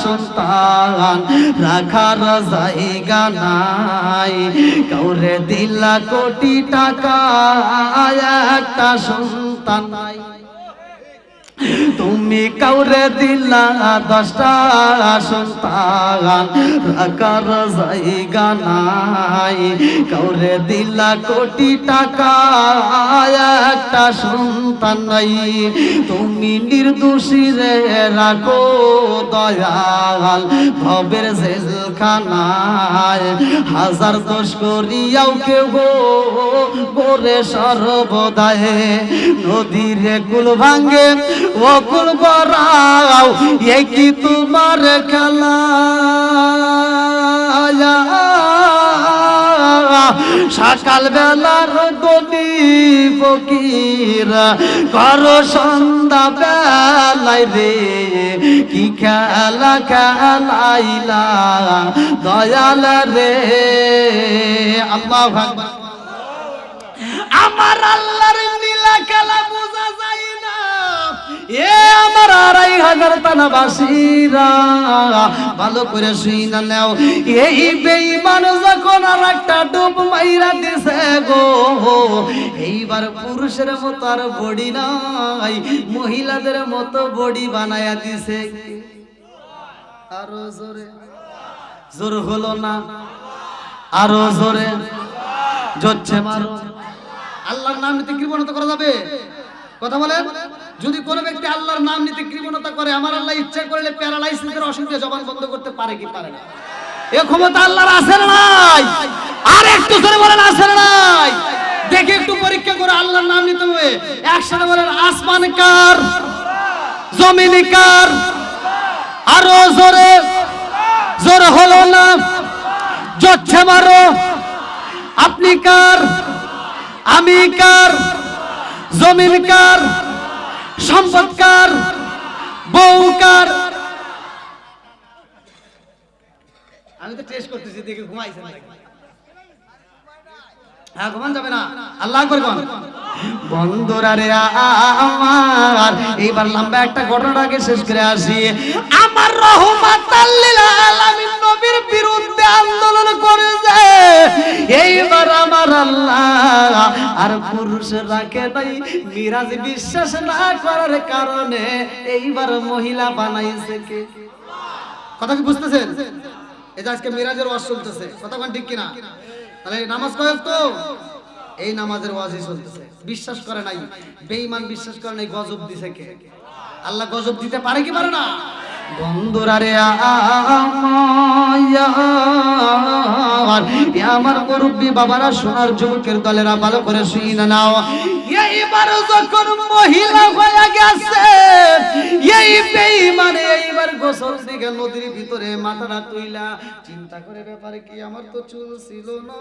সন্তান, রাখার জায়গা নাই, কাউরে দিলা কোটি টাকা, একটা সন্তান নাই। তুমি কাউরে দিলা 10টা সন্তান, রাখার জায়গা নাই, কাউরে দিলা কোটি টাকা, একটা সন্তান নাই। তুমি নির্দোষী রে রাখো দয়াল ভবের জেলখানায়, হাজার দোষ করিয়াও কেউ করে সর্বদায়, নদীরে কুল ভাঙ্গে ও কুল গড়াও, এ কি তোমার খেলা? সকাল বেলার দনি ফকির করো সন্ধ্যা বেলায় রে, কি খেলা খেলাইলা দয়াল রে। আল্লাহু আকবার। আমার আল্লাহর নীলা খেলা বোঝা যায় না। এ আমার 2500 থানাবাসীরা ভালো করে শুইনা নাও, এই বেঈমান যখন আর একটা ডুব মাইরা দিছে গো, এইবার পুরুষের মতো আর বডি নাই, মহিলাদের মতো বডি বানায়া দিছে। আরো জোরে জোর হলো না? আরো জোরে জোরছে মারো। আল্লাহর নাম নিতে কৃপণতা করা যাবে? কথা বলেন। যদি কোন ব্যক্তি আল্লাহর নাম নিতে কৃপণতা করে, আমার আল্লাহ ইচ্ছা করলে প্যারালাইসিসের অসুখে জবান বন্ধ করতে পারে কি পারে না? এই ক্ষমতা আল্লাহর আছে না নাই? আর একটু জোরে বলেন আছে না নাই? দেখে একটু পরীক্ষা করে আল্লাহর নাম নিতে হবে। একসাথে বলেন আসমান কার, জমিন কার? আরো জোরে। জোর হলো না? জোরছে মারো। আপনি কার, আমি কার, জমিন কার, সম্পদ কার, বউ কার? আমি তো টেস্ট করতেছি, দেখে ঘুমাইছেন নাকি? হ্যাঁ, ঘুমান যাবে না। আল্লাহ আকবার কোন। বন্ধুরা রে আমার, এইবার লম্বা একটা ঘটনাকে শেষ করে আসি। আমার রহমাতাল লিল আলামিন নবীর বিরুদ্ধে আন্দোলন করেছে। এইবার আমার আল্লাহ আর পুরুষ রাখে নাই, মিরাজ বিশ্বাস না করার কারণে এইবার মহিলা বানাইছে কে? কথা কি বুঝতেছেন? এই যে আজকে মিরাজের ওয়াজ চলতেছে, কথা কোন ঠিক কিনা? তাহলে নামাজ কয়েক তো এই নামাজের ওয়াজই চলতেছে। বিশ্বাস করে নাই, বেঈমান বিশ্বাস করে নাই, গজব দিছে কে? আল্লাহ গজব দিতে পারে কি পারে না? বন্ধুরা রে আমার মুরব্বী বাবারা, সোনার যুবকের দলেরা, ভালো করে শুনে নাও। এইবার যখন মহিলা হয়ে গেছে, এই বেঈমানে এইবার গোসল দিকে নদীর ভিতরে মাথাটা তুইলা চিন্তা করে, ব্যাপারে কি, আমার তো চুল ছিল না,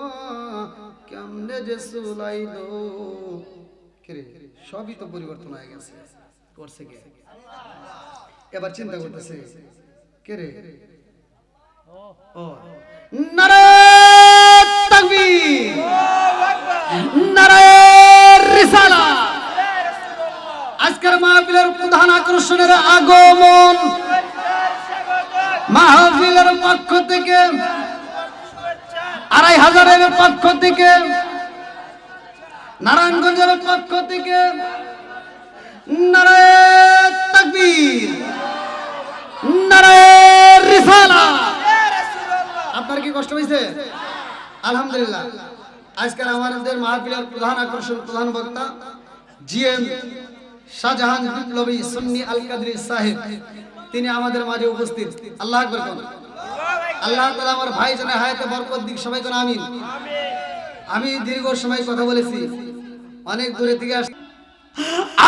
কেমনে যে চুল আইলো, সবই তো পরিবর্তন হয়ে গেছে। করছে কে? এবার চিন্তা করতেছে কে রে? ও নারে তাকবীর, নারে রিসালাত। আজকের মাহফিলের প্রধান আকর্ষণের আগমন, মাহফিলের পক্ষ থেকে 2500-এর পক্ষ থেকে, নারায়ণগঞ্জের পক্ষ থেকে নারে তাকবীর, নারে রিসালাত। আপনার কি কষ্ট হয়েছে? আলহামদুলিল্লাহ। আজকাল আমাদের মাহফিলের প্রধান আকর্ষণ, প্রধান বক্তা জিএম শাহজাহান বিপ্লবী সুন্নি আল কাদরি সাহেব, তিনি আমাদের মাঝে উপস্থিত। আল্লাহ আকবার কোন। আল্লাহ তাআলা আমার ভাইজানের হায়াতে বরকত দিক, সবাই কোন আমিন। আমি দীর্ঘ সময় কথা বলেছি, অনেক দূরে থেকে আসছি।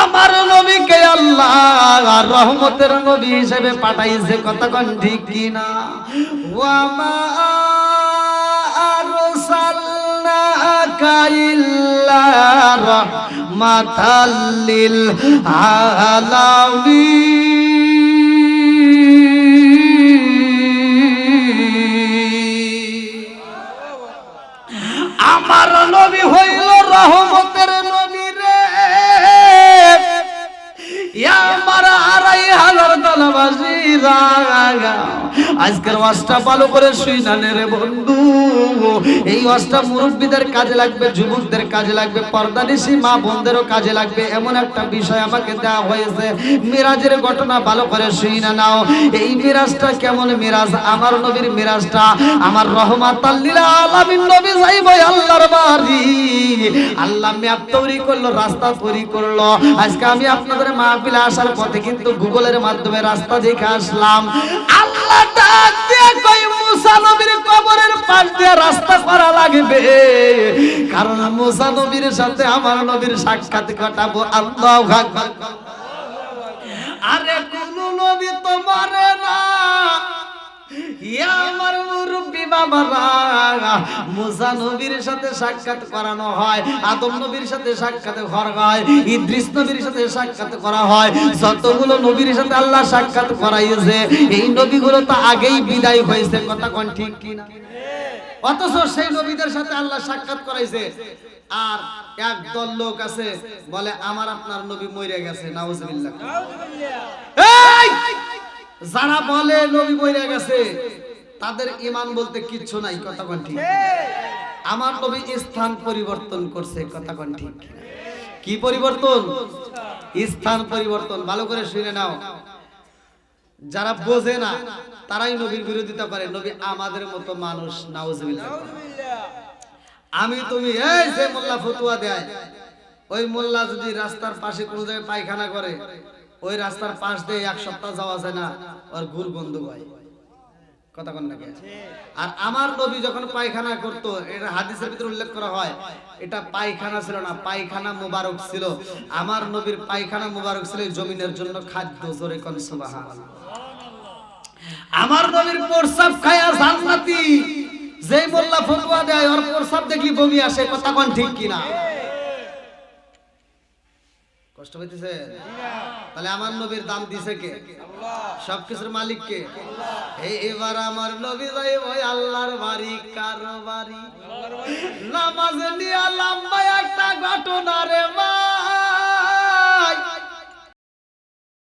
আমার নবীকে আল্লাহ রহমতের নবী হিসেবে পাঠাইছে, কথা কোন ঠিক কিনা? ওয়া মা আরসালনাকা ইল্লা রাহমাতাল লিল আলামিন। আমার নবী হইল রহমতের নবী রে। আমার 2500 দলবাসীরা, আজকের ওয়াজটা ভালো করে শুনানে রে বন্ধু। এই ওয়াজটা মুরব্বীদের কাজে লাগবে, যুবকদের কাজে লাগবে, পর্দানিশী মা বোনদেরও কাজে লাগবে। এমন একটা বিষয় আমাকে দেওয়া হয়েছে, মিরাজের ঘটনা ভালো করে শুনে নাও। এই মিরাজটা কেমন মিরাজ? আমার নবীর মিরাজটা, আমার রহমাতাল লিল আলামিন নবী যাইব আল্লাহর বাড়ি। আল্লাহ ম্যাপ তৈরি করলো, রাস্তা তৈরি করলো। আজকে আমি আপনাদের মাহফিলে আসার পথে কিন্তু গুগলের মাধ্যমে রাস্তা দেখে আসলাম। আল্লাহ ডাক দিয়ে কই, মুসা নবীর কবরের পাশ দিয়ে রাস্তা করা লাগবে, কারণ মুসা নবীর সাথে আমার নবীর সাক্ষাৎ ঘটাবো। আল্লাহু আকবার। আরে কোন নবী তো মরে না, আমার মুরব্বী বাবারা, মুসা নবীর সাথে সাক্ষাৎ করানো হয়, আদম নবীর সাথে সাক্ষাৎ করা হয়, ইদ্রিস নবীর সাথে সাক্ষাৎ করা হয়। যতগুলো নবীর সাথে আল্লাহ সাক্ষাৎ করাইছে, এই নবীগুলো তো আগেই বিদায় হয়েছে, কথা কোন ঠিক কিনা? অথচ সেই নবীদের সাথে আল্লাহ সাক্ষাৎ করাইছে। আর একদল লোক আছে বলে আমার আপনার নবী মরে গেছে, নাউজুবিল্লাহ। যারা বলে নবী মরে গেছে, তাদের ঈমান বলতে কিচ্ছু নাই, কথা কোন ঠিক? আমার নবী স্থান পরিবর্তন করছে, কথা কোন ঠিক? কি পরিবর্তন? স্থান পরিবর্তন। ভালো করে শুনে নাও। যারা বোঝে না তারাই নবীর বিরোধিতা করে। নবী আমাদের মতো মানুষ, নাউজুবিল্লাহ। আমি তুমি, এই যে মোল্লা ফতুয়া দেয়, ওই মোল্লা যদি রাস্তার পাশে কোনো জায়গায় পায়খানা করে, ওই রাস্তার পাশ দিয়ে 1 সপ্তাহ যাওয়া যায় না, ওর গুর গন্ধ হয়, কথা কোন নাকি? আর আমার নবী যখন পায়খানা করতো, এটা হাদিসের ভিতরে উল্লেখ করা হয়, এটা পায়খানা ছিল না, পায়খানা মুবারক ছিল। আমার নবীর পায়খানা মুবারক ছিল জমিনের জন্য খাদ্য। জোরে কোন সুবহানাল্লাহ। আমার নবীর প্রস্রাব খায়া জান্নাতি যেই মোল্লা ফতোয়া দেয় ওর প্রস্রাব দেখলি বমি আসে, কথা কোন ঠিক কিনা? কষ্ট হইতেছে? তাহলে আমার নবীর দাম দিছে কে? সবকিছুর মালিক কে? এবার আমার নবী যাই ওই আল্লাহর বাড়ি। কার বাড়ি? নামাজ নিয়ে লম্বা একটা ঘটনা রে মা।